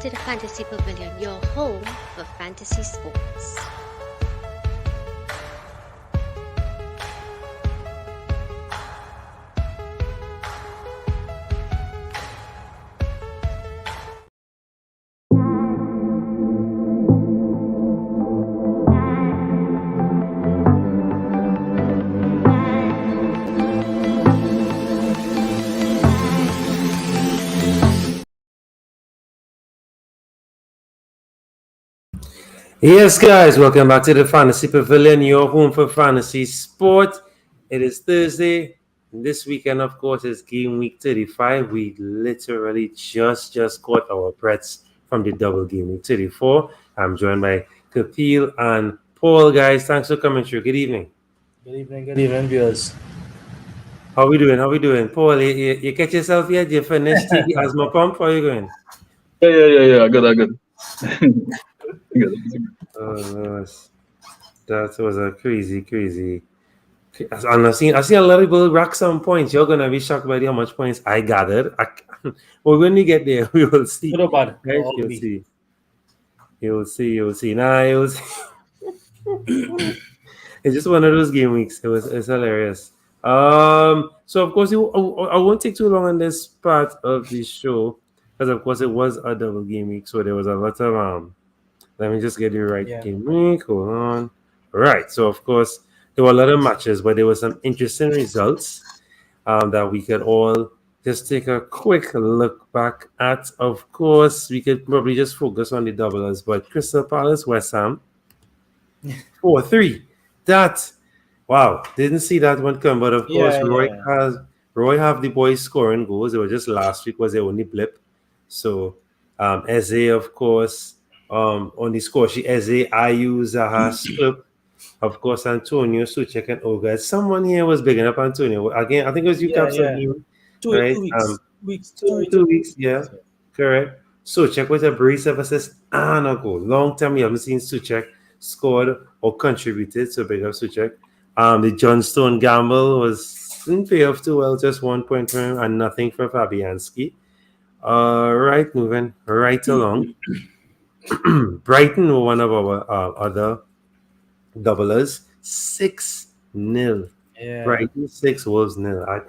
to the Fantasy Pavilion, your home for fantasy sports. Yes, guys, welcome back to the Fantasy Pavilion, your home for fantasy sport. It is Thursday. This weekend, of course, is game week 35. We literally just caught our breaths from the double game week 34. I'm joined by Kapil and Paul, guys. Thanks for coming through. Good evening. Good evening, viewers. How we doing? Paul, you catch yourself yet? You finished the asthma pump? How are you going? Yeah. Good. Oh, no. That was a crazy. And I seen a lot of people rack some points. You're gonna be shocked by how much points I gathered. But when we get there, we will see. Good or bad? Right? You'll see. Nah, you'll see. It's just one of those game weeks. It's hilarious. So of course, I won't take too long on this part of the show because of course it was a double game week, so there was a lot of Let me just get you right game week. Hold on. Right. So of course there were a lot of matches, but there were some interesting results that we could all just take a quick look back at. Of course, we could probably just focus on the doublers, but Crystal Palace, West Ham, 4-3. Wow, didn't see that one come. But of course, Roy have the boys scoring goals. It was just last week was the only blip. So Eze, of course, on the score sheet, Eze, Ayew, Zaha, Slip. Of course, Antonio, Suchek, and Oga. Someone here was bigging up Antonio. Again, I think it was you, Captain. 2 weeks. 2 weeks, yeah. Correct. Suchek with a brace of assists and a goal. Long time we haven't seen Suchek scored or contributed, so big up Suchek. The Johnstone gamble didn't pay off too well, just 1 point for him and nothing for Fabianski. Right, moving right along. Brighton were one of our other doublers, 6-0. Yeah. Brighton 6, Wolves 0.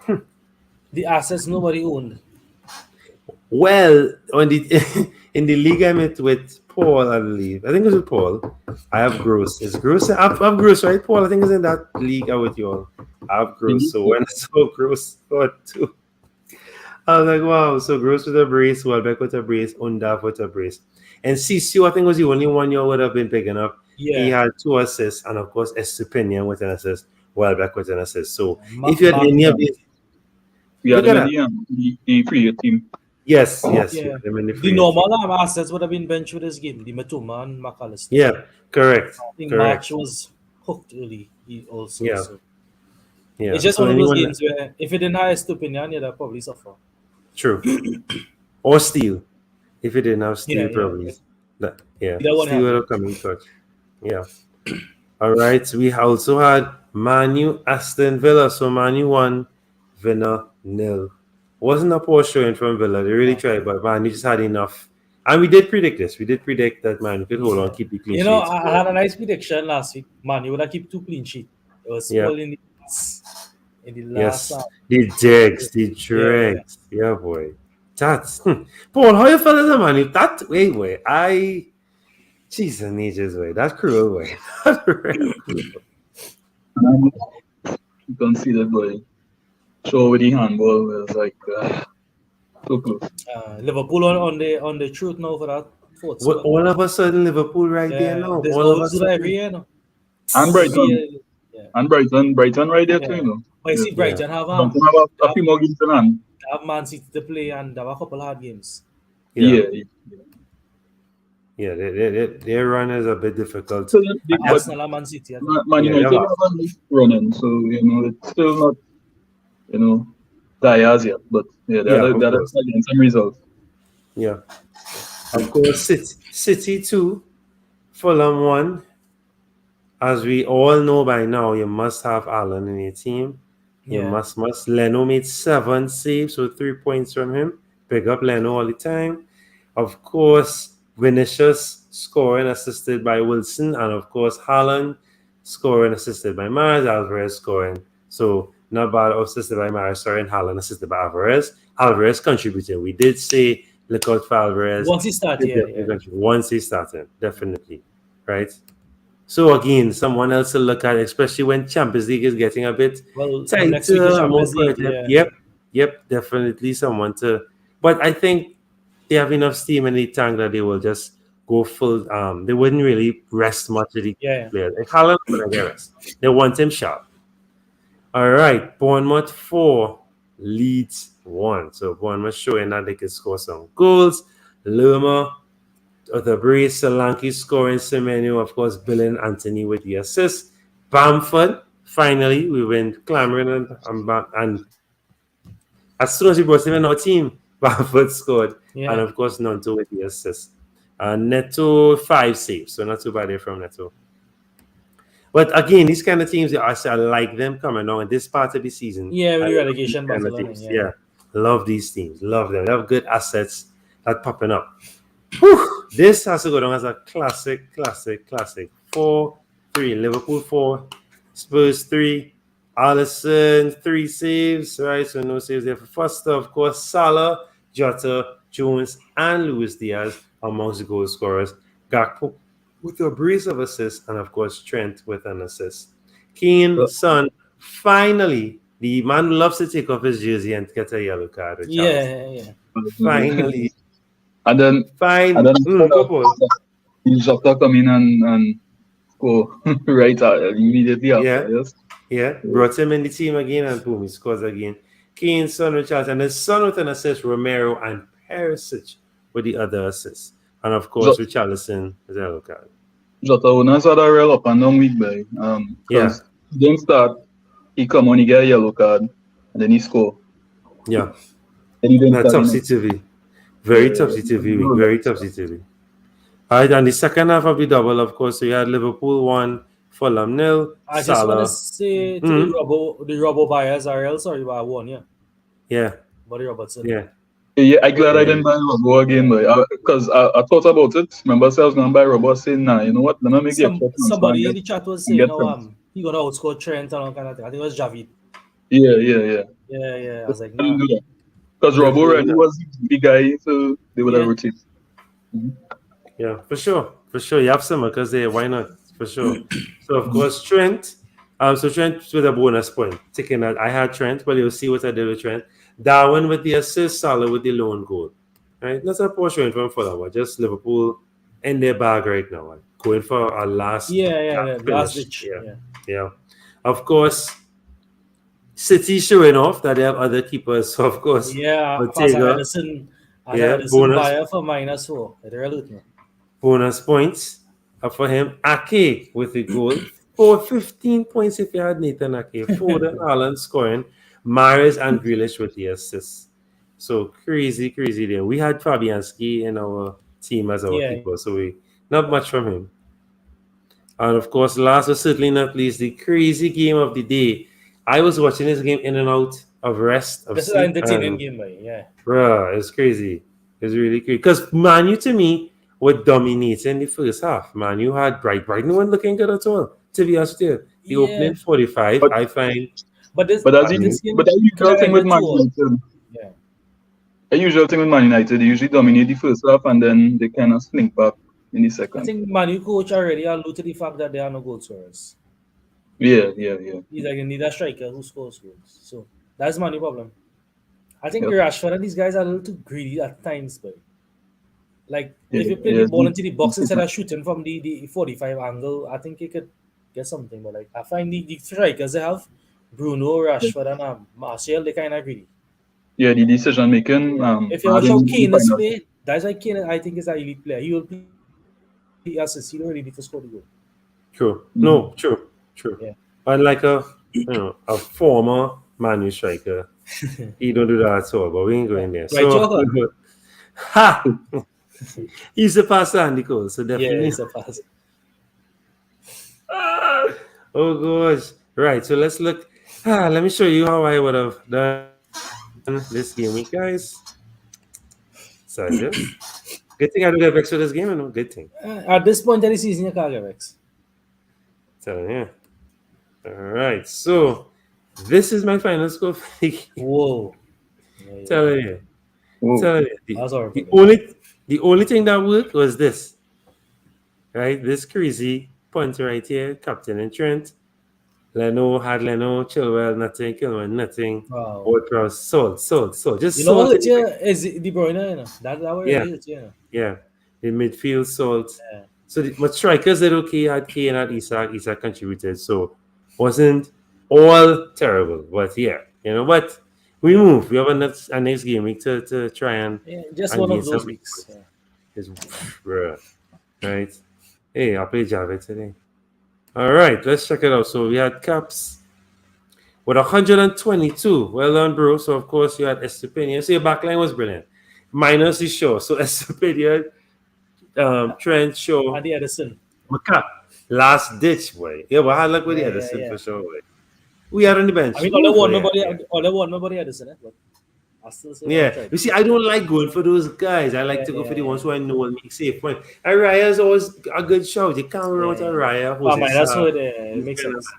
The assets nobody owned. Well, in the league I met with Paul, I believe. I think it was with Paul. I have Gross. It's Gross. I have Gross, right, Paul? I think it's in that league I with you all. I have Gross. So when I saw Gross scored 2, I was like, wow. So Gross with a brace, Welbeck with a brace, Undaf with a brace. And CCU, I think, was the only one you would have been picking up. Yeah. He had 2 assists, and of course, Estupinian with an assist, Welbeck with an assist. So if you had any of these, the free team. Yes. Yeah. The normal assets would have been benched for this game. The Matuma and McAllister. Yeah, correct. I think March was hooked early. He also. Yeah. So. Yeah. It's just one of those games where if it didn't have Estupinian, you'd have probably suffer. True. Or Steele. If it didn't have Steele, probably. Yeah. Steele would have come in touch. Yeah. All right. We also had Manu Aston Villa. So Manu 1, Villa 0. Wasn't a poor showing from Villa. They really tried, but Manu just had enough. And we did predict this. We did predict that Manu could hold on, keep the clean sheet. I had a nice prediction last week. Manu would have kept 2 clean sheets. It was in the last. Yes. The dregs. Yeah, boy. That's Paul, how you felt as a Manu? That wait. Jeez and ages, way. That's cruel, way. That's really cruel. You can see that boy. Show with the handball was like so close. Liverpool on the truth now for that. Well, all of a sudden, Liverpool there now. All of a sudden. Every year now. And Brighton. And Brighton right there too, you know. I see Brighton have a few more games in hand. Have Man City to play and have a couple hard games. Yeah, their run is a bit difficult. So Arsenal and Man City. Man United have a running, so it's still not dire as yet. But that are some results. Yeah. Of course, City 2, Fulham 1. As we all know by now, you must have Allen in your team. You must. Leno made 7 saves, so 3 points from him. Pick up Leno all the time. Of course, Vinicius scoring assisted by Wilson, and of course Haaland scoring assisted by Mahrez, Alvarez scoring. So not bad assisted by Mahrez, sorry, and Haaland assisted by Alvarez. Alvarez contributed. We did say look out for Alvarez. Once he started, Once he started, definitely. Right? So again, someone else to look at, especially when Champions League is getting a bit next week is tighter, more Champions League, competitive. Yep, definitely someone to. But I think they have enough steam in the tank that they will just go full. They wouldn't really rest much of the players. If Haaland would get rest, they want him sharp. All right, Bournemouth 4, Leeds 1. So Bournemouth showing that they can score some goals. Lerma, the brace, Solanke scoring, Semenyo, of course, Billing, Anthony with the assist. Bamford, finally, we've been clamoring and as soon as we brought him in our team, Bamford scored. And of course, Nonto with the assist. Neto 5 saves, so not too bad there from Neto. But again, these kind of teams, I like them coming on in this part of the season. Yeah, with relegation, Barcelona. Yeah, love these teams. Love them. They have good assets that popping up. Whew, this has to go down as a classic. 4-3. Liverpool 4, Spurs 3. Alisson 3 saves, right? So no saves there for Foster. Of course, Salah, Jota, Jones, and Luis Diaz amongst the goal scorers. Gakpo with a brace of assists, and of course Trent with an assist. Keane, Son, finally, the man who loves to take off his jersey and get a yellow card. Yeah. Finally. And then Jota come in and score right immediately after. Yes. Yeah, brought him in the team again, and boom, he scores again. Keane, Son, Richarlison, and his son with an assist, Romero, and Perisic with the other assists. And of course, Richarlison is a yellow card. Jota owners had a real up and down week, boy. Because he didn't start, he come on, he get a yellow card, and then he score. Yeah. That's topsy-turvy. Very topsy-turvy week, very topsy-turvy. All right, and the second half of the double, of course, we had Liverpool 1, Fulham 0. I just want to say to the Robo buyers are else sorry about one, Yeah. But Robertson. Yeah, I'm glad I didn't buy Robo again, because I thought about it. Remember, I was going to buy Robo, saying, nah, you know what? Let me make somebody in the chat was saying, he going to outscore Trent and all kind of thing. I think it was Javid. Yeah. I was like, no. Because Robo already was the big guy, so they would have rotated. Yeah, for sure. You have some because why not? For sure. So of course Trent. Trent with a bonus point. Taking that, I had Trent, but you'll see what I did with Trent. Darwin with the assist, Salah with the lone goal. Right? That's a portion from Fulham. Just Liverpool in their bag right now. Going for a last last ditch. Yeah. Of course, City showing off that they have other keepers. So of course, Ortega. Bonus buyer for -4. Bonus points for him. Ake with the goal. For 15 points if you had Nathan Ake. Foden, Haaland scoring. Mahrez and Grealish with the assists. So crazy there. We had Fabianski in our team as our keeper, so we not much from him. And of course, last but certainly not least, the crazy game of the day. I was watching this game in and out of rest. This is an entertaining game, man. Bruh, it's crazy. It's really crazy. Because Man U, to me, were dominating the first half. Man U had Brighton weren't looking good at all. To be honest with you. The opening 45, I find. But the usual thing with Man United. The usual thing with Man United, they usually dominate the first half and then they kind of slink back in the second. I think Man U coach already alluded to the fact that there are no goal scorers. Yeah. He's like, you need a striker who scores goals. So that's Man U problem. I think Rashford and these guys are a little too greedy at times, but like if you play the ball into the box instead of shooting from the 45 angle, I think you could get something. But like I find the strikers they have, Bruno, Rashford, and Martial, they kind of greedy. Yeah, the decision making. If you watch how Kane is play, that's why Kane I think is an elite player. He will play assists. He don't really need to score the goal. True. No, true. Yeah. Unlike a former Man U striker, he don't do that at all. But we ain't going there. Right, he's a passer, Andy Cole. So definitely. Yeah, he's a passer. Oh gosh. Right. So let's look. Let me show you how I would have done this game week, guys. So Good thing I don't get vexed with this game, no good thing. At this point of the season, you can't get vexed. Telling you. All right. So this is my final score for the game. Whoa. Yeah. Telling you. Whoa. Telling you. That's horrible. The only thing that worked was this. Right? This crazy punch right here, Captain and Trent. Leno had Leno, Chilwell, nothing, Kilman, nothing. Wow. Ward-Prowse, sold. Just You know sold. what hurt you is De Bruyne, you know. That really Yeah. hurt you, you know. Yeah. The midfield sold. Yeah. So my strikers did okay. Had Kane, had Isak. Isak contributed. So wasn't all terrible. But yeah, you know what? We move. We have a next game week to try and Just and one gain of those some weeks. Yeah. It's bruh. Right. Hey, I'll play Java today. All right, let's check it out. So we had Caps with 122. Well done, bro. So of course you had Estepinian. So your backline was brilliant. Minus is Shaw. So Estepinian, Trent, Shaw, And the Edison. McCap. Last ditch, boy. Yeah, but I luck with the Edison for sure, boy. We are on the bench. I mean, all I want nobody Edison, but I still say yeah. You see, I don't like going for those guys. I like to go for the ones who I know will make safe point. Araya is always a good shout. You can't run with Araya. That's what it makes sense.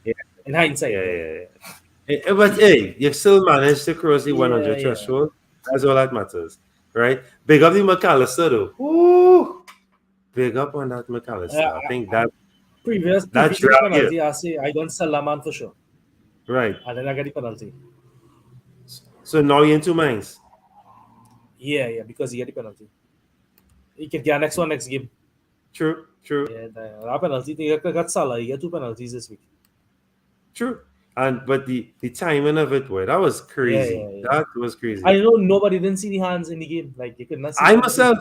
Yeah. In hindsight. Yeah. But hey, you've still managed to cross the 100 threshold. That's all that matters, right? Big up the McAllister, though. Ooh. Big up on that McAllister. I think that previous penalty, I say I don't sell a man for sure. Right. And then I get the penalty. So now you're in two minds. Yeah, because he get the penalty. He can get next game. True. Yeah, that penalty. He got Salah. He got 2 penalties this week. True. But the timing of it, boy, that was crazy. Yeah. That was crazy. I know nobody didn't see the hands in the game. Like you could not see. I myself,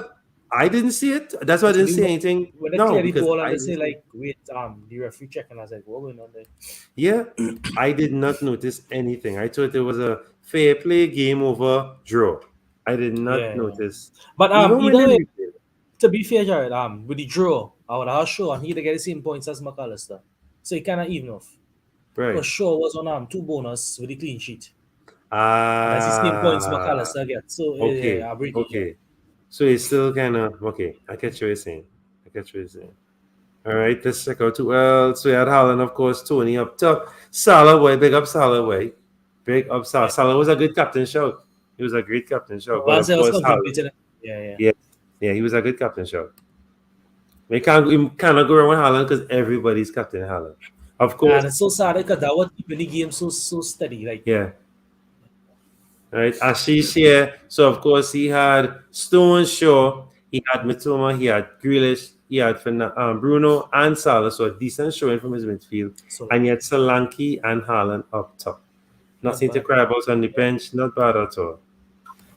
I didn't see it. That's why I didn't say anything. When they clear the ball and they say like, wait, the referee checking. I was like, what going on there? Yeah, I did not notice anything. I thought it was a fair play, game over, draw. I did not notice. But either way, to be fair, Jared, with the draw, I would have Shaw and he to get the same points as McAllister, so he kind of even off. Right. Because Shaw was on 2 bonus with the clean sheet. That's the same points McAllister gets. So okay. So it's still kind of okay. I get what you're saying. All right, let's check out who else. So we had Haaland, of course, Tony up top. Salah, boy, big up Salah, boy. Big up Salah. Salah was a good captain shout. He was a great captain shout. But of course, Haaland, yeah, he was a good captain shout. We cannot go around with Haaland because everybody's captain Haaland. Of course. And it's so sad because that was keeping the game so steady. Like yeah. All right, Ashish here. So of course he had Stone, Shaw, he had Mitoma, he had Grealish, he had Bruno and Salah. So a decent showing from his midfield. And he had Solanke and Haaland up top. Nothing to cry about on the bench. Not bad at all.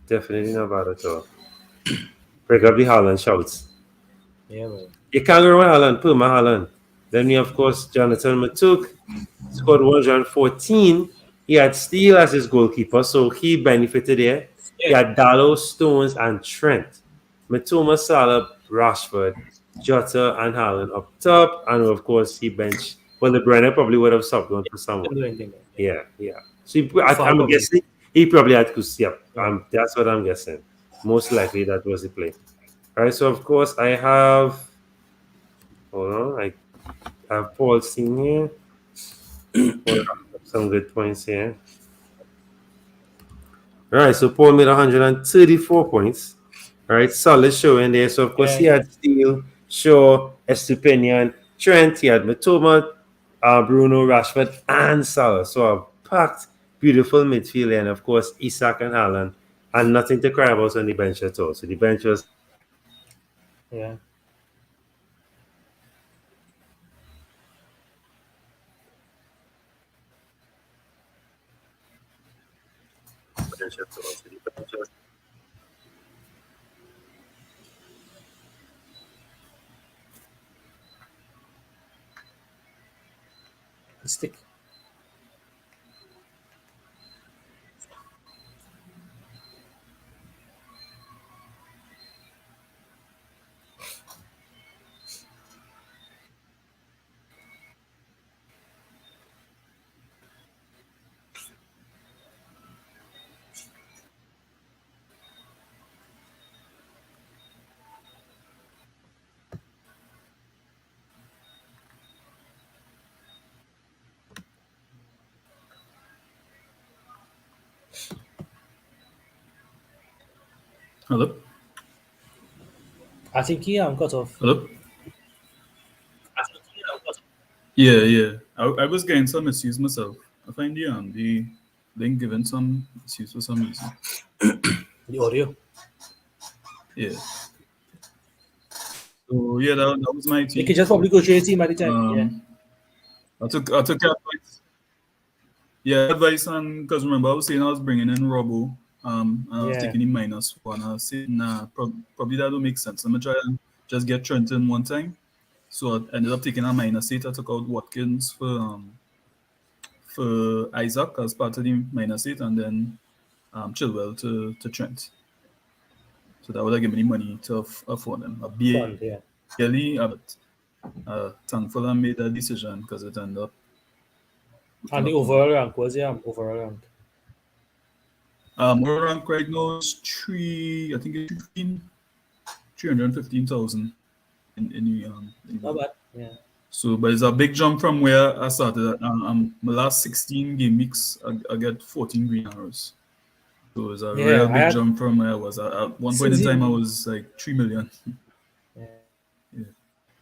Definitely not bad at all. Break up the Haaland shouts. Yeah, man. You can't go with Haaland, Puma Haaland. Then we of course Jonathan Matuk scored 114. He had Steele as his goalkeeper, so he benefited there. Yeah. He had Dallo, Stones, and Trent. Mitoma, Salah, Rashford, Jota, and Haaland up top. And of course, he benched. Well, the Brenner probably would have stopped going for someone. Yeah. So I'm guessing he probably had Kusiap. That's what I'm guessing. Most likely that was the play. All right, so of course, I have. Hold on. I have Paul Steen here. Some good points here. All right, so Paul made 134 points. All right, solid show in there. So, of course, he had Steele, Shaw, Estupinian, Trent, he had Matoma, Bruno, Rashford, and Salah. So, a packed, beautiful midfield. And, of course, Isak and Haaland. And nothing to cry about on the bench at all. So, the bench was. Yeah. Stick. Hello? I think I'm cut off. Hello? Yeah. I was getting some issues myself. I find the link given some issues for some reason. The audio. Yeah. So yeah, that was my You team. can just probably go to your team at the time. Yeah. Um, I took your advice. Yeah, advice, and because remember I was saying I was bringing in Robo, and I was Yeah. taking the -1. I was saying nah, probably that don't make sense. I'm gonna try and just get Trenton one time. So I ended up taking a -8. I took out Watkins for Isaac as part of the -8, and then Chilwell to Trent. So that would have given me money to afford them. I Fun. Yeah. barely, but thankful I made that decision because it ended up And working the out for me. overall rank was overall rank. Our rank right now is I think it's 315,000 in the Not rank. bad. Yeah. So, but it's a big jump from where I started. My last 16 game weeks, I get 14 green arrows. So it's a real Yeah. I big had jump from where I was. At one point since in time, I the was like 3 million. yeah. Yeah.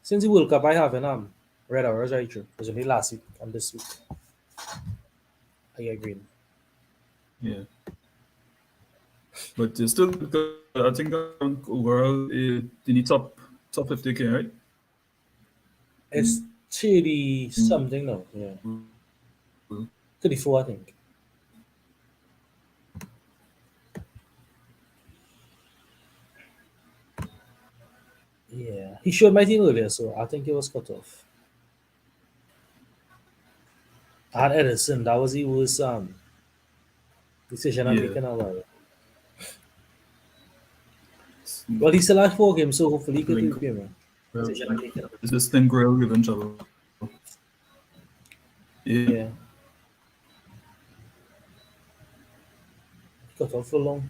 Since the World Cup, I haven't read hours right through. It was only last week and this week. I agree. Yeah. But it's still good. I think overall, in the top 50K, right? It's 30 something now. Yeah. 34, I think. Yeah. He showed my team earlier, so I think it was cut off. I had Edison. That was he was decision I'm Yeah. making a while. Well, he still has 4 games, so hopefully he could Link. repay me. Is this thing Grail given trouble? Yeah. Yeah. Cut off for long.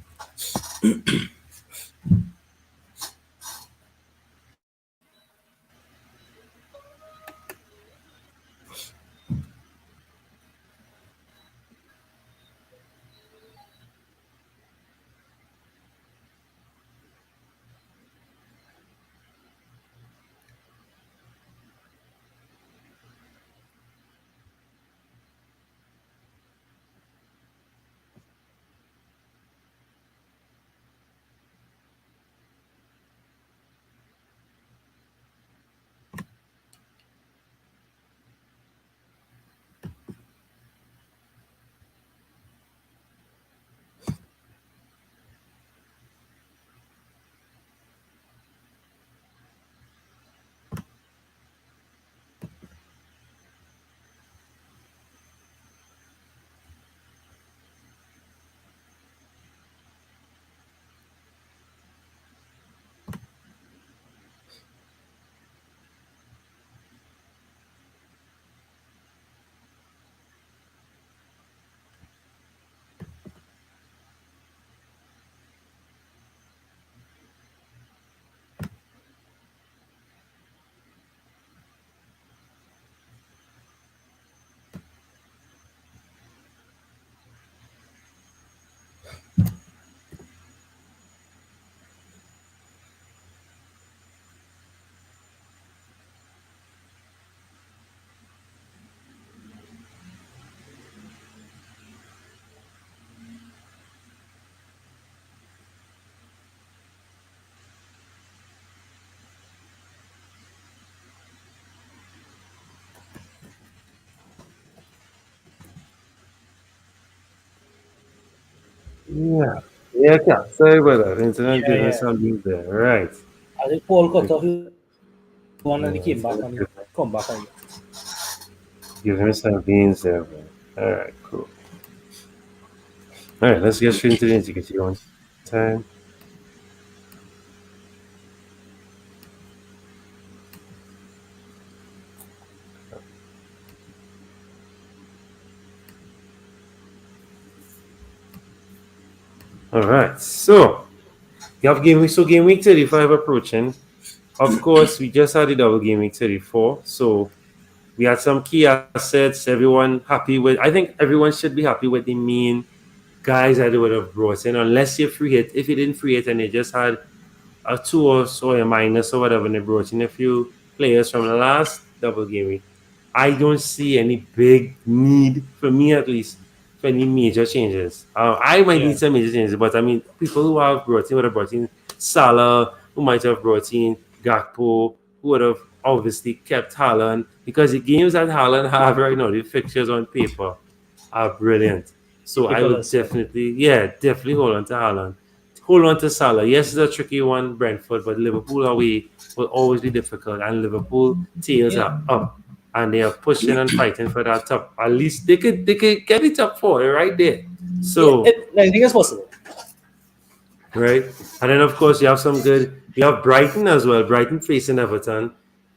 Yeah. Yeah, okay. Sorry about that. Internet Yeah, giving yeah. some leave there. Right. I think Paul cut Okay. off his one and he came back Internet and he come back again. giving some beans there, man. All right, cool. All right, let's get straight into the nitty-gritty one time. All right, so you have game week 35 approaching. Of course, we just had the double game week 34, so we had some key assets. Everyone happy with? I think everyone should be happy with the main guys that they would have brought in, unless you free it. If you didn't free it and you just had a 2 or so, a minus or whatever, and they brought in a few players from the last double game week, I don't see any big need, for me at least, for any major changes. I might need some major changes, but I mean, people who have brought in would have brought in Salah, who might have brought in Gakpo, who would have obviously kept Haaland, because the games that Haaland have right now, the fixtures on paper are brilliant. So I would definitely hold on to Haaland. Hold on to Salah. Yes, it's a tricky one, Brentford, but Liverpool away will always be difficult, and Liverpool tails are up, and they are pushing and fighting for that top. At least they could get it up for it right there. So I think it's possible. Right, and then of course you have some good. You have Brighton as well. Brighton facing Everton.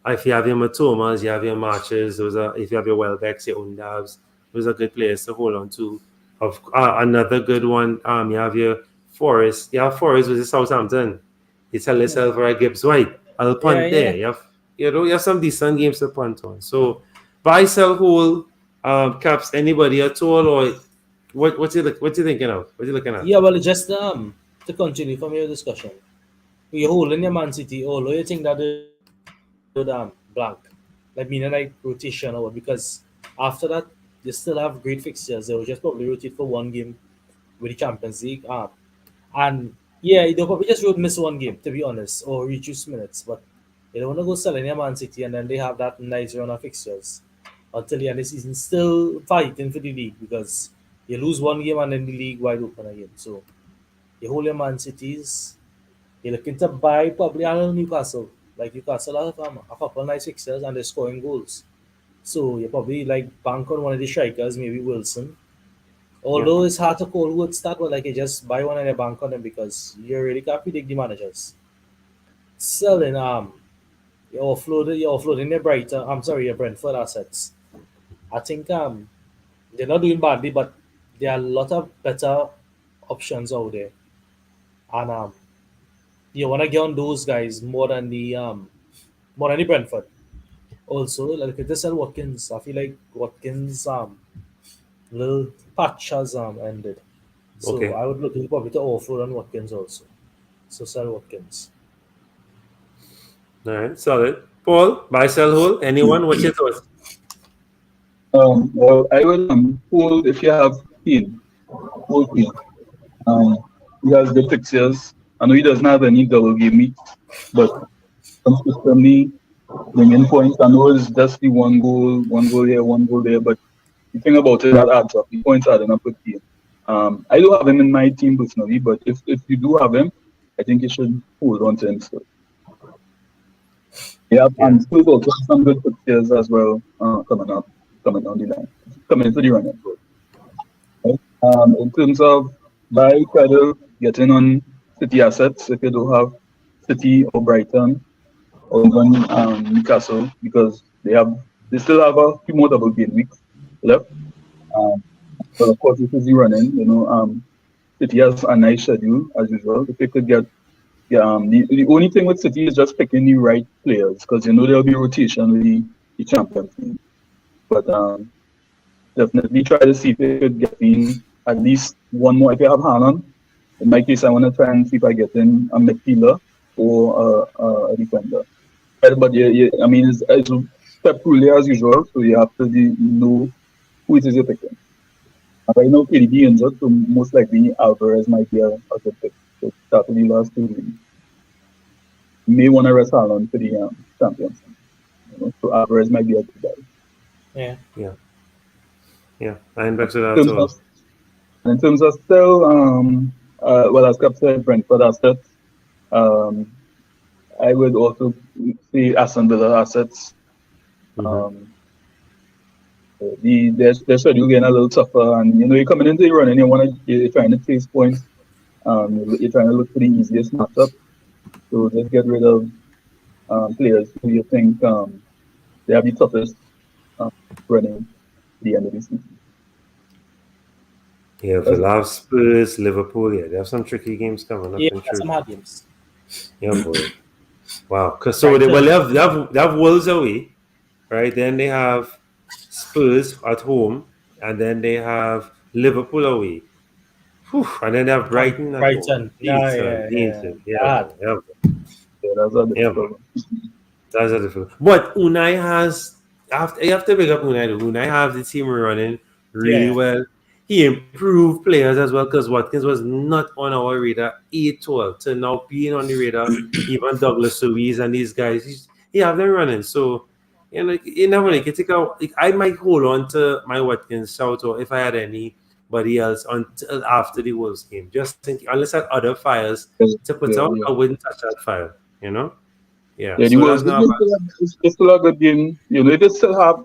If you have your Matomas, you have your Marches. Those are, if you have your Welbecks, your Undavs, those are good players to hold on to. Of another good one. You have your Forest. You have Forest versus Southampton. You tell yourself, right, Gibbs White. I'll punt there. You have some decent games to punt on. So buy, sell, hold. Caps anybody at all, or what you thinking of? What you looking at? Yeah, well, just to continue from your discussion, you're holding your Man City, although you think that they would blank, like meaning like rotation or what, because after that they still have great fixtures. They will just probably rotate for one game with the Champions League, and they'll probably just would miss one game, to be honest, or reduce minutes. But they don't want to go selling your Man City, and then they have that nice run of fixtures until the end of the season, still fighting for the league, because you lose one game and then the league wide open again. So you hold your Man Cities. You're looking to buy probably out of Newcastle. Like Newcastle have a couple of nice fixtures and they're scoring goals. So you probably like bank on one of the strikers, maybe Wilson. Although it's hard to call who would start, but like you just buy one and you bank on them, because you really can't predict the managers. Selling you're offloading your Brentford assets. I think they're not doing badly, but there are a lot of better options out there. And you want to get on those guys more than the Brentford. Also, like if they sell Watkins, I feel like Watkins little patch has ended. So I would look probably to offload on Watkins also. So sell Watkins. All right, solid. Paul, buy, sell, hold. Anyone? What's your thoughts? Well, I will hold if you have Keane. Hold Keane. He has good fixtures. I know he doesn't have any double game week, but consistently bringing points. I know it's just the one goal here, one goal there, but the thing about it, that adds up. The points adding up with Keane. I do have him in my team personally, but if you do have him, I think you should hold on to him still. And Spurs also have some good fixtures as well coming down the line, coming into the run. In terms of buy, try to get in on City assets if you don't have City or Brighton or even Newcastle, because they still have a few more double game weeks left. But of course, this is the running. City has a nice schedule as usual. If they could get the only thing with City is just picking the right players, because there'll be rotation with the Champions League. But definitely try to see if they could get in at least one more. If you have Haaland, in my case, I want to try and see if I get in a midfielder or a defender. But I mean, it's Pep Rule as usual, so you have to know who it is you're picking. Right now, KDB injured, so most likely Alvarez might be a good pick. So start with the last 2 games. You may want to rest Haaland for the Champions League. So Alvarez might be a good guy. Yeah. And back to that. In terms of still, as Cap said, Brentford assets. I would also say Aston Villa assets. Their schedule getting a little tougher, and you're coming into the run and you're trying to chase points. You're trying to look for the easiest matchup. So just get rid of players who you think they have the toughest running at the end of the season. Yeah, Villa, Spurs, Liverpool. Yeah, they have some tricky games coming up. Yeah, some hard games. Yeah, boy. Wow. So they have Wolves away, right? Then they have Spurs at home, and then they have Liverpool away. Whew, and then they have Brighton at home. Brighton. Yeah, Decent, decent. Yeah, Bad. yeah, Yeah, that's a yeah. difficult one. That's a difficult. But Unai has you have to big up Unai. Though. Unai have the team running really Yeah. well. He improved players as well because Watkins was not on our radar at all. To now being on the radar, even Douglas Luiz and these guys, he have them running. So you never know. You can take out. Like, I might hold on to my Watkins shout out if I had anybody else until after the Wolves game. Just think, unless I had other fires to put Yeah, out, yeah. I wouldn't touch that fire. Yeah. Yeah, the So Wolves, that's not bad. it's still a good game. You know, if you still have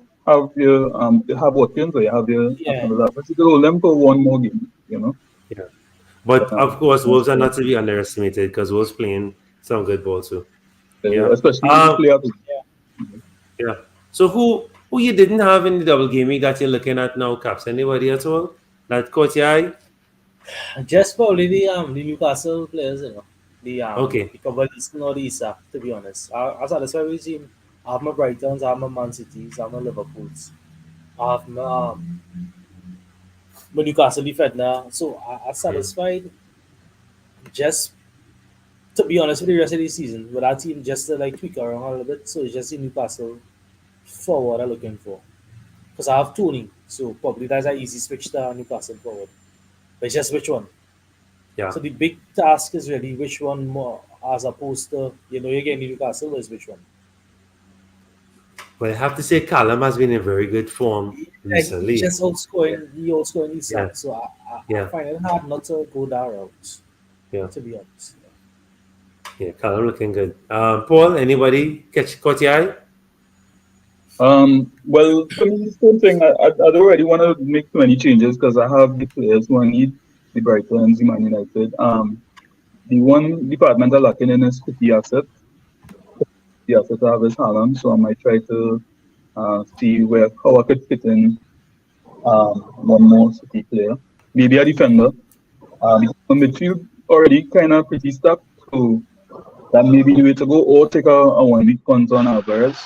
your you have Watkins or you have your Yeah. another, but you can hold them for one more game. You know. Yeah. But of course, That's Wolves are good. not to be underestimated because Wolves playing some good ball too. Yeah, Yeah. especially with the Um. players. Yeah. So who you didn't have in the double game week that you're looking at now, Caps? Anybody at all that caught your eye? Just probably the Newcastle players, Okay. the Kabbalist or the Isak, to be honest. As I satisfied with him. I have my Brightons, I have my Man Cities, I have my Liverpools. I have my Newcastle defender. So I'm Yeah. satisfied just to be honest with the rest of the season with our team just to like tweak around a little bit. So it's just the Newcastle forward I'm looking for. Because I have Tony, so probably that's an easy switch to Newcastle forward. But it's just which one. Yeah. So the big task is really which one more as opposed to you're getting Newcastle is which one. But I have to say, Callum has been in very good form Like he recently. just outscoring Yeah. Isak. So I Yeah. find it hard not to go that route, Yeah. to be honest. Yeah. Callum looking good. Paul, anybody caught your eye? Well, for me, the same thing. I don't really want to make too many changes because I have the players who I need, the Brighton and the Man United. The one department I'm lacking in is the asset. The asset I have is Haaland, so I might try to see how I could fit in one more City player, maybe a defender. The midfield already kind of pretty stuck, so that may be the way to go, or take a 1 week punt on Alvarez.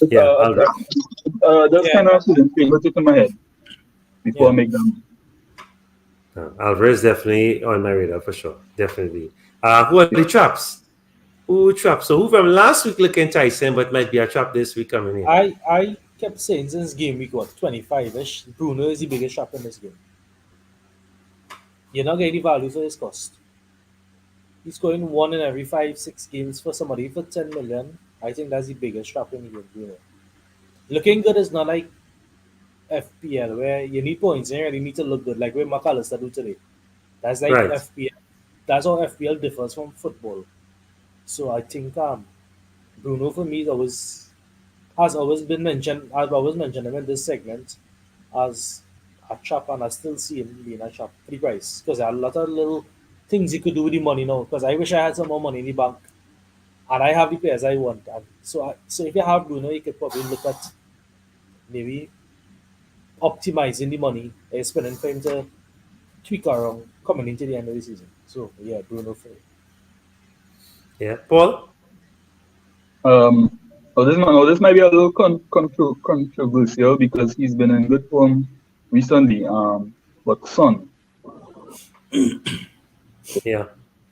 Yeah. Alvarez. Just Yeah, kind of put it in my head before I yeah. make them. Alvarez definitely on my radar for sure. Definitely. Who are the traps? Who traps? So who from last week looking enticing, but might be a trap this week coming in. I kept saying since game week 25-ish, Bruno is the biggest shot in this game. You're not getting the value for his cost. He's scoring one in every 5, 6 games for somebody for 10 million. I think that's the biggest shot in the game, Bruno. Looking good is not like FPL where you need points and you really need to look good, like what McAllister do today. That's like Right. FPL. That's how FPL differs from football. So I think Bruno for me has always been mentioned. I've always mentioned him in this segment as a chap, and I still see him being a chap for the price because there are a lot of little things you could do with the money now. Because I wish I had some more money in the bank, and I have the players I want. And so if you have Bruno, you could probably look at maybe optimizing the money spending for him to tweak around coming into the end of the season. So yeah, Bruno for me. Yeah. Paul? This might be a little controversial because he's been in good form recently. But Son, Yeah.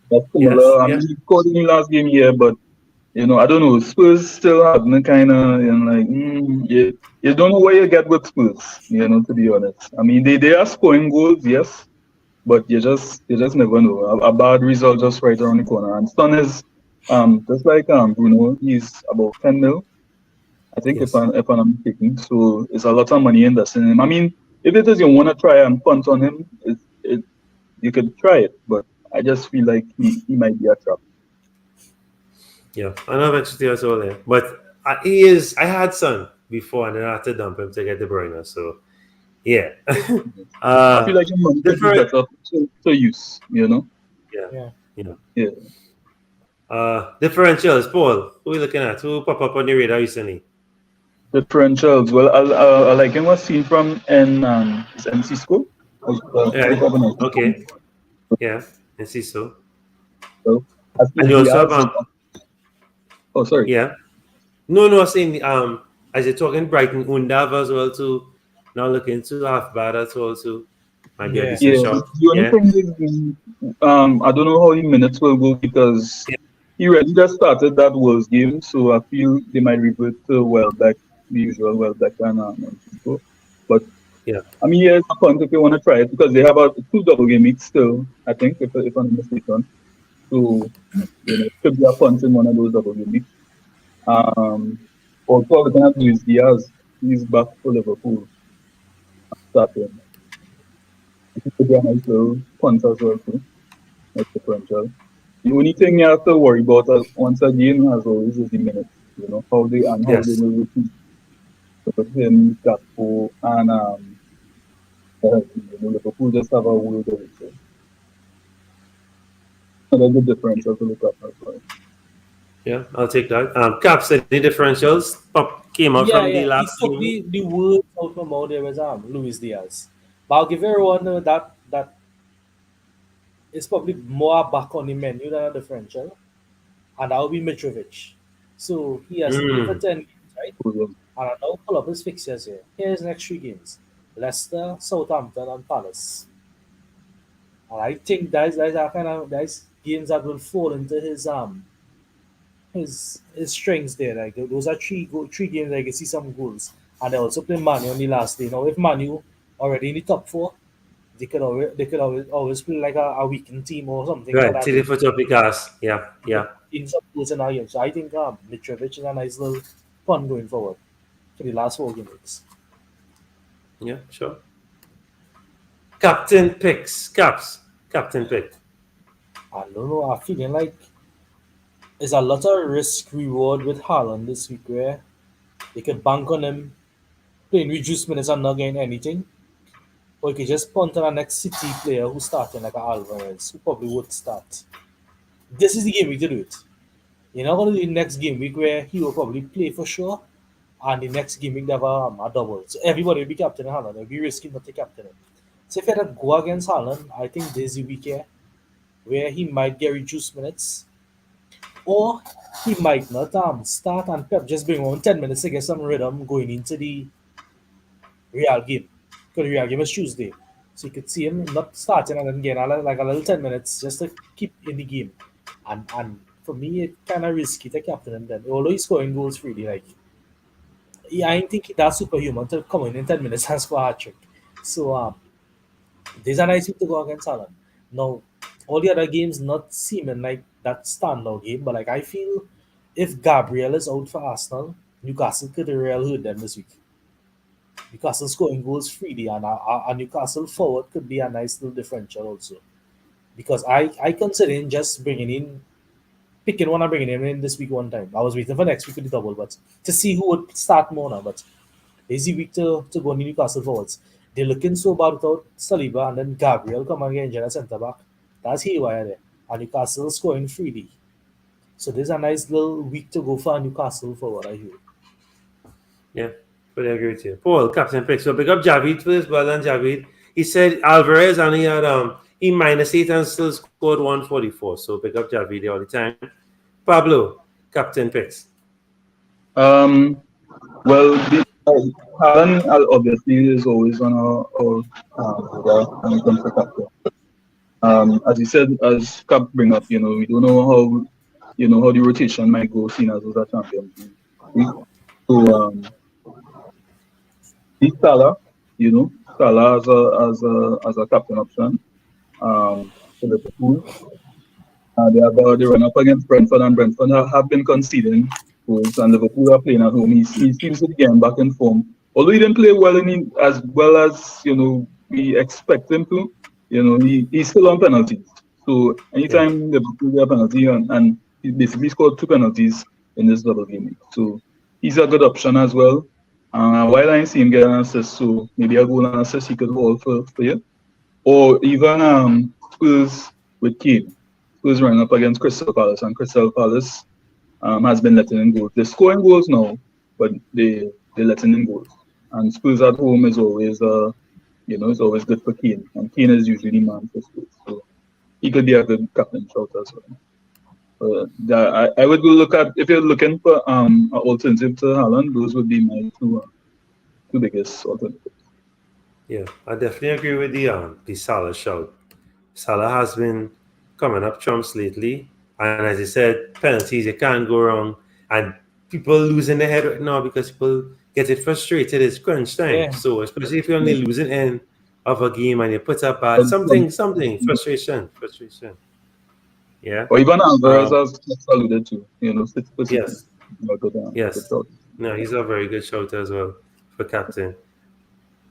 that's Yes. similar. I Yeah. mean, he scored in the last game here, but I don't know. Spurs still have the kind of like you don't know what you get with Spurs. To be honest. I mean, they are scoring goals, yes, but you just never know. A bad result just right around the corner. And Son is just like Bruno, he's about 10 mil. I think Yes. if I'm not mistaken. So it's a lot of money invested in him. I mean, if it is you want to try and punt on him, you could try it, but I just feel like he might be a trap. Yeah. I know eventually as well there. But he is I had Son before and then I had to dump him to get De Bruyne. So yeah. I feel like your money could be different better to use, yeah. Yeah. Yeah. Yeah. Differentials, Paul. Who are we looking at? Who pop up on the radar recently? Differentials. Well, I like him was seen from NC school. Right. Okay. Yeah. I see so. So, I And think you he also has. have Oh, sorry. yeah. No, I was saying as you're talking Brighton Undav as well too. Now looking to half bad as well too. Might be a Yeah. decent Yeah, shot. the only Yeah. thing is, I don't know how the minutes will go because Yeah. he already just started that Wolves game, so I feel they might revert to Welbeck, the usual Welbeck and people. But Yeah. I mean, yeah, it's a point if you want to try it because they have two double game weeks still, I think, if I'm not mistaken. So, it could be a punt in one of those double game weeks. Um, also, looking at Luis Diaz, he's back for Liverpool starting. It could be a nice little punt as well, too, like differential. The only thing you have to worry about once again, as always, is the minutes. How they Yes. will repeat with him, Gakpo, and Liverpool just have a way there. So there's a differential to look at as well. Yeah. I'll take that. Caps, any differentials? Pop came out Yeah, from the yeah. He last took game. the words out from out there was Luis Diaz. But I'll give everyone that is probably more back on the menu than a differential, and that will be Mitrovic. So he has to play for Mm. 10 games, right? So, yeah. And I'll now pull up his fixtures here. Here's the next three games: Leicester, Southampton, and Palace. And I think that's are kind of that's games that will fall into his strengths there. Like those are three games I can see some goals. And they also play Manu on the last day. Now if Manu already in the top four, they could always play like a weakened team or something for Right. that Take the day. foot off the gas. Yeah. But Yeah. in some goals in our game. So I think Mitrovic is a nice little fun going forward for the last four games. Yeah. Sure. Captain picks. Caps. Captain pick. I don't know, I'm feeling like there's a lot of risk reward with Haaland this week where they could bank on him playing reduced minutes and not getting anything. Or you could just punt on the next City player who's starting like a Alvarez, who probably would start. This is the game week to do it. You're not going to do the next game week where he will probably play for sure, and the next game week they have a double. So everybody will be captain Haaland. They'll be risky not to captain him. So if you had to go against Haaland, I think there's a week here where he might get reduced minutes, or he might not start and Pep just bring on 10 minutes to get some rhythm going into the Real game. Because the Real game is Tuesday. So you could see him not starting and then getting like a little 10 minutes just to keep in the game. And for me, it's kind of risky to captain him then. Although he's scoring goals freely, like, yeah, I think that's superhuman to come in 10 minutes and score a hat trick. So, these are nice week to go against Haaland. Now, all the other games not seeming like that standout game, but like I feel if Gabriel is out for Arsenal, Newcastle could really hurt them this week. Newcastle scoring goals freely, and a Newcastle forward could be a nice little differential also. Because I considering just bringing in, picking one and bringing him in this week one time. I was waiting for next week with the double, but to see who would start more now. But easy week to go on the Newcastle forwards. They're looking so bad without Saliba and then Gabriel come and get injured at centre back. That's haywire there. And Newcastle scoring freely. So this is a nice little week to go for Newcastle forward, I hear. Yeah. Fully agree with you. Paul, captain pick. So pick up Javid first. Well done, Javid. He said Alvarez and he had he -8 and still scored 144. So pick up Javid all the time. Pablo, captain picks. Well, Haaland obviously is always on our radar when it comes to captain. As you said, as Cap bring up, we don't know how the rotation might go, seeing as was a champion. So this Salah as a captain option. For Liverpool. They run up against Brentford, and Brentford have been conceding goals, and Liverpool are playing at home. He seems to be getting back in form. Although he didn't play as well as we expect him to, he's still on penalties. So anytime Liverpool get a penalty, and he basically scored 2 penalties in this double game week. So he's a good option as well. While I see him get an assist, so maybe a goal and assist he could hold for you. Or even Spurs with Kane. Spurs running up against Crystal Palace, and Crystal Palace has been letting in goals. They're scoring goals now, but they're letting in goals. And Spurs at home is always it's always good for Kane, and Kane is usually the man for Spurs, so he could be a good captain shout as well. I would go look at, if you're looking for an alternative to Haaland, those would be my two biggest alternatives. Yeah, I definitely agree with the Salah shout. Salah has been coming up trumps lately, and as you said, penalties you can't go wrong, and people losing their head right now because people get it frustrated. It's crunch time, Yeah. so especially if you're only Yeah. losing end of a game and you put up bad But, something frustration. Yeah. or even Alvarez, Um. as alluded to, City for City. Yes. Good Yes. shout. No, he's a very good shouter as well for captain.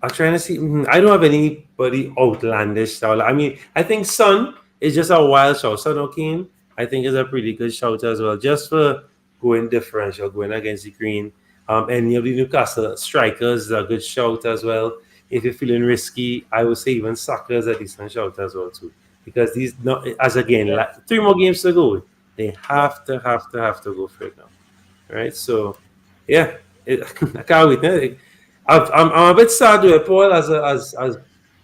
I'm trying to see. I don't have anybody outlandish style. I mean, I think Son is just a wild shout. Son O'Kane, I think, is a pretty good shout as well, just for going differential, going against the green. Any of the Newcastle strikers is a good shout as well. If you're feeling risky, I would say even Saka is a decent shout as well too, because these not as again Yeah. like, 3 more games to go. They Yeah. have to go for it now, right? So, yeah, I can't wait. I'm a bit sad with Paul as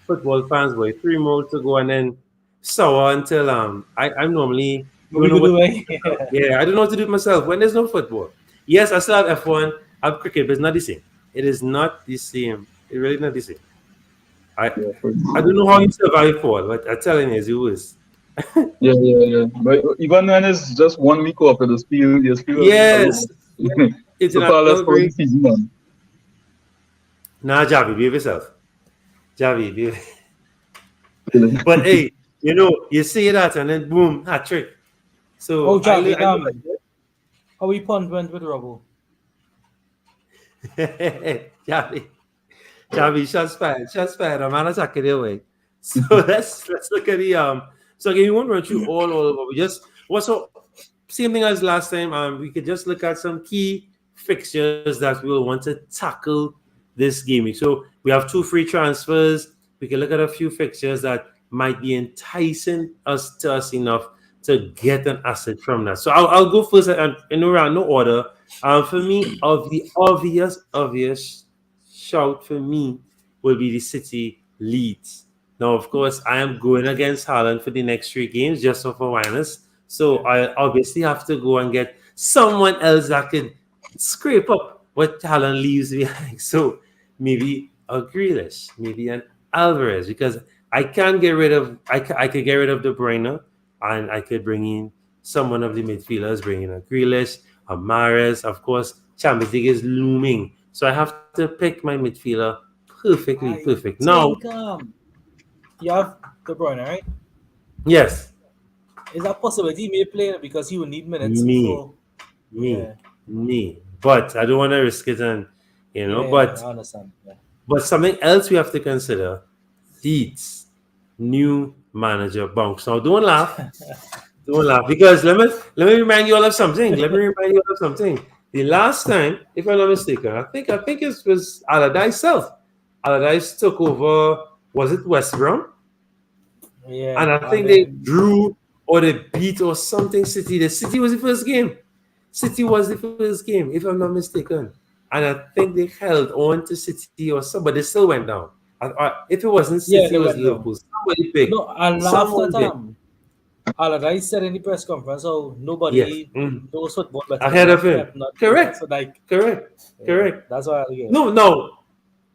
football fans, boy. 3 more to go and then sour until I'm normally What we don't know could what do, to do eh? with myself. Yeah, I don't know what to do with myself when there's no football. Yes, I still have F1, I have cricket, but it's not the same. It is not the same. It's really not the same. I Yeah, for I don't know how you survive, Paul, but I'm telling you, it was. yeah. But even when it's just 1 week off, you just feel a Yes, little so far less international for the break. season on. Nah, Javi, behave yourself. Javi, behave. Feeling. But hey, you say that and then boom, hat trick. So Oh, Javi, I look how we punt went with Robbo. at it. Javi, shots fired. I'm not taking it away. So let's look at the So again, we won't run through all of it. We just also same thing as last time. We could just look at some key fixtures that we will want to tackle this game week. So we have 2 free transfers. We can look at a few fixtures that might be enticing us enough to get an asset from that. So I'll go first and in around no order. For me, of the obvious shout for me will be the City Leeds. Now, of course, I am going against Haaland for the next 3 games just for awareness. So Yeah. I obviously have to go and get someone else that could scrape up what Haaland leaves behind. So maybe a Grealish, maybe an Alvarez, because I could get rid of De Bruyne and I could bring in someone of the midfielders, bring in a Grealish, a Mahrez. Of course, Champions League is looming. So I have to pick my midfielder I perfect. Now, think you have De Bruyne, right? yes, Is that possibility he may play because he will need minutes me, before? me, Yeah. me. But I don't want to risk it, and Yeah, but I understand. Yeah. something else we have to consider: Leeds new manager bounce. Now, don't laugh. Don't laugh because let me remind you all of something. Let me remind you all of something. The last time, if I'm not mistaken, I think it was Allardyce self. Allardyce took over. Was it West Brom? And Yeah. I And think they then drew or they beat or something. City. The City was the first game. City was the first game, if I'm not mistaken. And I think they held on to City or somebody still went down. If it wasn't yeah, City, they it was went down. Liverpool. Somebody picked. No, I laughed Someone at did. Allardyce said in the press conference, "Oh, Yes. nobody knows football better than Ahead me." of And him. Pep not doing that. Correct. So like, Correct. yeah, Correct. that's why I get. No.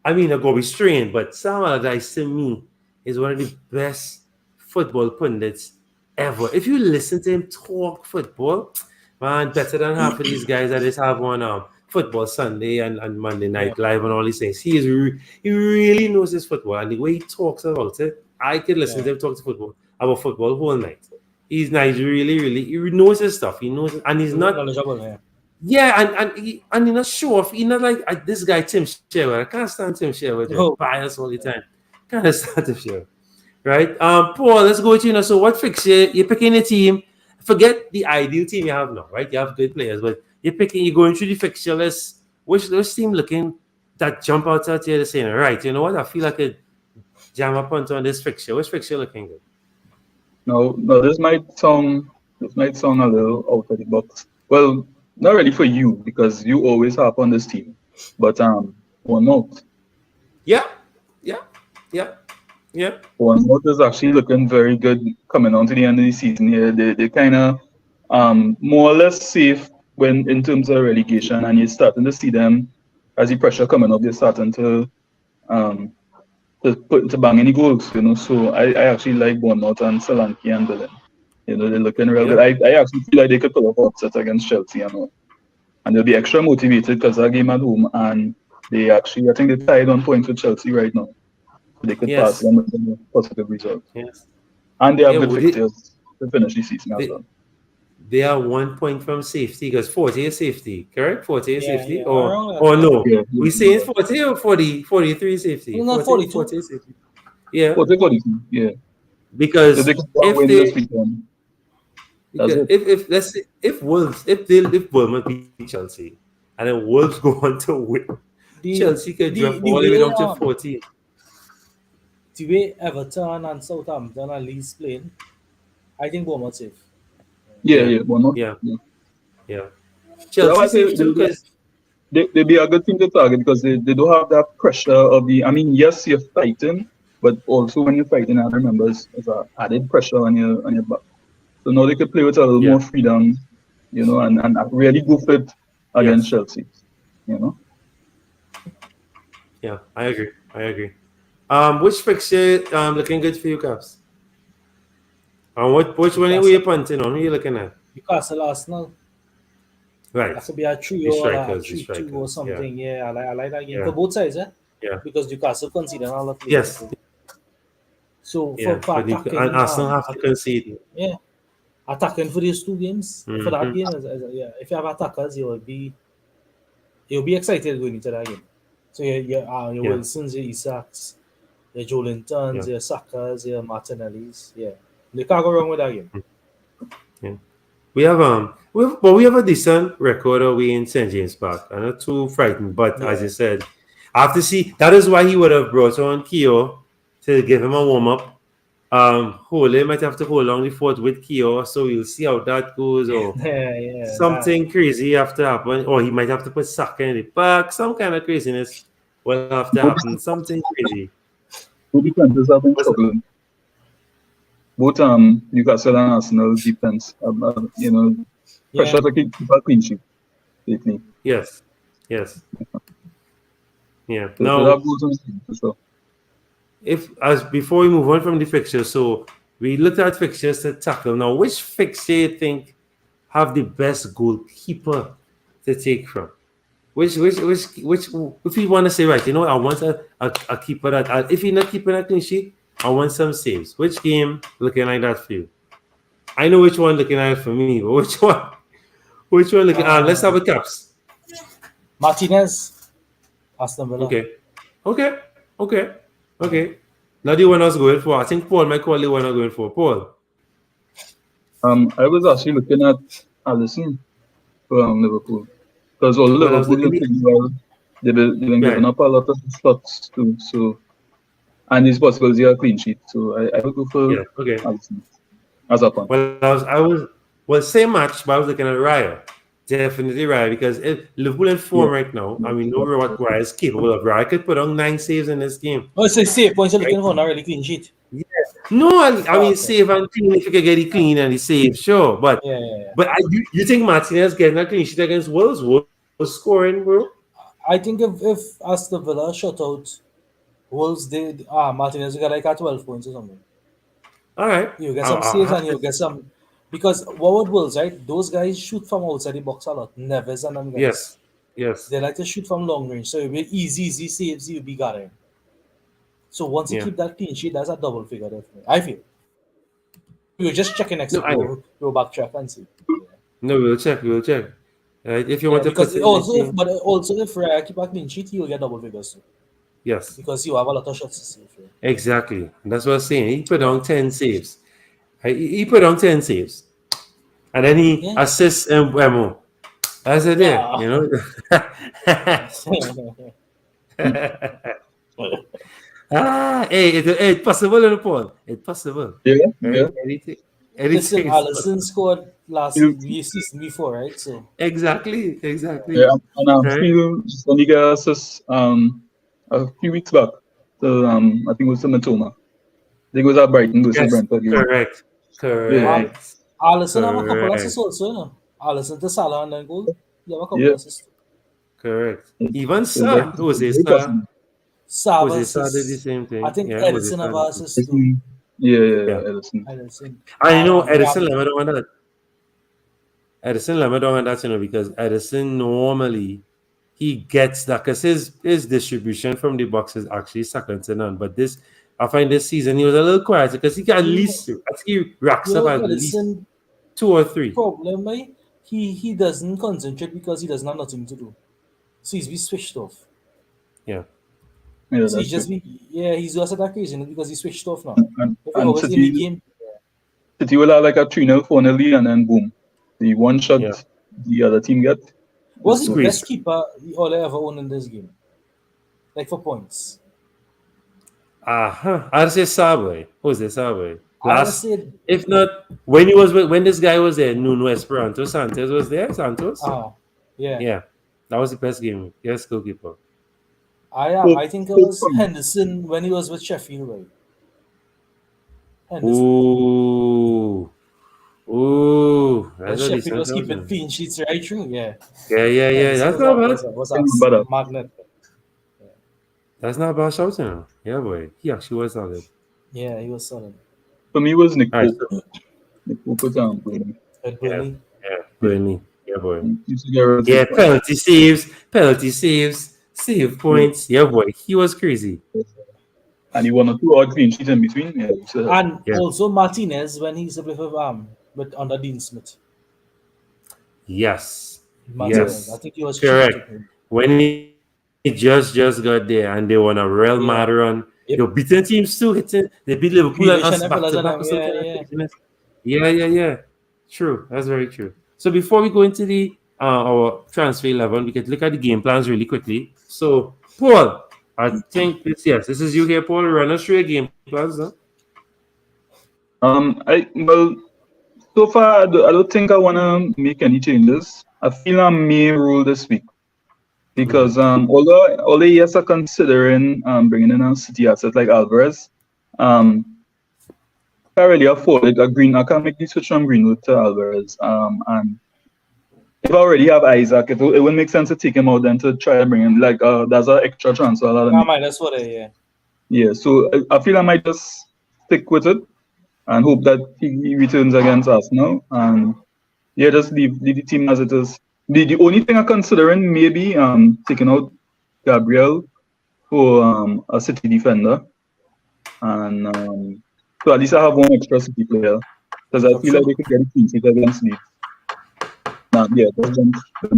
I mean, I go be strained, but Sam Allardyce to me is one of the best football pundits ever. If you listen to him talk football, man, better than half of these guys that just have on football Sunday and Monday Yeah, night live and all these things. He really knows his football and the way he talks about it. I could listen yeah, to him talk to football about football whole night. He's nice, really, he knows his stuff. He knows it, and he's not knowledgeable. Yeah, yeah, and he not show off. He not like this guy Tim Sherwood. I can't stand Tim Sherwood. Just no, bias all the time. Can't stand Tim Sherwood. Right? Paul, let's go to you now. So what fixture you're picking a team? Forget the ideal team you have now, right? You have good players, but you're going through the fixture list. Which team looking that jump out at you saying, right, you know what? I feel like a jam up onto on this fixture. Which fixture looking good? No, this might sound a little out of the box. Well, not really for you because you always harp on this team, but Bournemouth. Yeah, yeah, yeah, yeah. Bournemouth is actually looking very good coming on to the end of the season here. They kind of more or less safe when in terms of relegation, and you're starting to see them as the pressure coming up. They're starting um, to to bang any goals, So I actually like Bournemouth and Solanke and Berlin. They're looking real good. I actually feel like they could pull off upset against Chelsea and all. And they'll be extra motivated because they're game at home, and they actually, I think they're tied on points with Chelsea right now. They could pass them with a positive result. Yes. And they have good fixtures to finish the season as well. They are 1 point from safety because 40 is safety, correct? 40 is safety? Yeah. Or no? Yeah. We saying 40 or 43 safety? Not 42. 40 is safety. Yeah. 42, yeah. Because they if let's say if Bournemouth beat Chelsea and then Wolves go on to win, Chelsea could drop all the way down to 14. The way Everton and Southampton and Leeds playing, I think Bournemouth safe. Yeah. Bournemouth. Yeah. Chelsea safe too because they'd be a good team to target because they don't have that pressure of the. I mean, yes, you're fighting, but also when you're fighting, I remember it's added pressure on your back. So now they could play with a little more freedom, and really go for it against Chelsea, Yeah, I agree. Which fixture looking good for you, Caps? Which one are you punting on? Who are you looking at? Newcastle, Arsenal. Right. That could be a 3 or a 3-2 or something. Yeah, I like that game for both sides, Yeah. Because Newcastle conceded all of Yes. So for attacking, and Arsenal have to concede. Yeah. Attacking for these two games, for that game, if you have attackers, you'll be excited going into that game. So your Wilsons, your Isaacs, your Jolintons, your Sakas, your Martinellis, they can't go wrong with that game. Yeah, we have a decent record away in St James Park. I'm not too frightened, but as you said, I have to see. That is why he would have brought on Keo to give him a warm up. Hole might have to hold on the fort with Keo, so we'll see how that goes, or something crazy have to happen, or he might have to put Saka in the back. Some kind of craziness will have to happen. Something crazy. Both defenses have been struggling. Both Newcastle and Arsenal defense, pressure to keep a clean sheet lately. Yes. Yeah. So Now, that goes on for sure. Before we move on from the fixtures, so we looked at fixtures to tackle. Now, which fixture you think have the best goalkeeper to take from? Which if you want to say, right, I want a keeper that if you're not keeping a clean sheet, I want some saves. Which game looking like that for you? I know which one looking like for me, but which one? Which one looking? Let's have a Caps. Martinez, Aston Villa. Okay. Now the one I was going for, I think Paul might call the one I'm going for. Paul. I was actually looking at Alisson from Liverpool because all Liverpool are playing well. They've been giving up a lot of slots too. So, and it's possible they are clean sheet. So I would go for Alisson as a point. Well, same match, but I was looking at Raya. Definitely Raya, because if Liverpool in form right now, I mean, know what Raya is capable of. Raya could put on 9 saves in this game. Oh, so save points you're looking for, not really clean sheet. Yeah. No, I mean save and clean if you can get it clean and the save, sure. But but you think Martinez getting a clean sheet against Wolves was scoring, bro? I think if Aston Villa shut out Wolves, Martinez will get like at 12 points or something. All right. You get some saves and you'll get some. Because what would Wolves, right? Those guys shoot from outside the box a lot. Neves and them guys. Yes. They like to shoot from long range. So it'll be easy saves you'll be getting. So once you keep that clean sheet, that's a double figure definitely. I feel. We're just checking next week. We'll backtrack and see. No, we'll check. If you want to because also if Raya keep a clean sheet, you'll get double figures too. Yes. Because you have a lot of shots to save. Right? Exactly. That's what I'm saying. He put on 10 saves. He put on 10 saves. And then he assists Mbemo. That's it there, it's possible, Paul. It's possible. Yeah. Anything Listen, Alisson scored last season before, right? So exactly. Yeah, and when he got assist a few weeks back. So I think it was to Matoma. I think it was at Brighton versus Brentford. Correct. Alisson have a couple assists also, Alisson to Salah and then goal. You have a couple assists. Correct. Even Sir, who was it, Sir? Sava Jose Sa did the assists. same I thing. think Yeah, Jose Edison Sa have did the assists too. Edison. Yeah, Yeah. Edison. Edison. I know And Edison Ram, Lemon on that. Edison Lemon on that, because Edison normally he gets that because his distribution from the box is actually second to none. But this, I find this season he was a little quiet because he got at least, I think he racks you up know at least Edison 2 or 3. problem, eh? He doesn't concentrate because he doesn't have nothing to do. So he's be switched off. Yeah. Yeah, So he's that's just true. be he's just that crazy because he's switched off now. If he And always in the game, City will have like a 3-0, 4-0 lead, and then boom, the one shot Yeah. the other team get was is he the over. Squeeze. best keeper all I ever owned in this game? Like for points. I'd say Subway. Who's the Subway? I would Last, say if not when he was when this guy was there, Nuno Esperanto Santos was there. Santos. yeah. Yeah, that was the best game. Yes, goalkeeper. Hope, I think it hope was Henderson when he was with Sheffield, right? Henderson. Ooh, When that's a Sheffield decent was keeping thousand. clean sheets right through, yeah. Yeah. Henderson That's not bad. was from a better. magnet. That's not bad shouting. Yeah, boy. He actually was solid. Yeah, he was solid. For me, was Nick All right. Pope. So, Nick Pope was brilliant. At yeah, Burnley. Yeah, Burnley. Yeah, boy. he used to get rid Yeah, of points. penalty saves, save Yeah. points. Yeah, boy. He was crazy. And he won a 2 odd clean sheets in between. Yeah, so And Yeah. also Martinez when he's with with under Dean Smith. Yes. Martinez. I Yes. think he was cheap to Correct. him. When he just got there and they won a real Yeah. mad run. Yep. You're beating teams too. They beat Liverpool and Grealish us and back to Epilaz and back them. or some Yeah, kind of yeah. craziness. Yeah. True. That's very true. So before we go into the our transfer 11, we could look at the game plans really quickly. So Paul, I think this is you here, Paul. Run us through your game plans, huh? well, so far I don't think I wanna make any changes. I feel I may rule this week because although yes, are considering bringing in a city asset like Alvarez, can't really afford it. I can't make the switch from Greenwood to Alvarez. And if I already have Isaac, it would make sense to take him out than to try to bring him like that's an extra transfer. That's what Yeah, so I feel I might just stick with it and hope that he returns against Arsenal. And yeah, just leave the team as it is. The only thing I'm considering maybe taking out Gabriel for a City defender, and so at least I have one extra City player because I feel like they could get a clean sheet against Leeds. Yeah, that's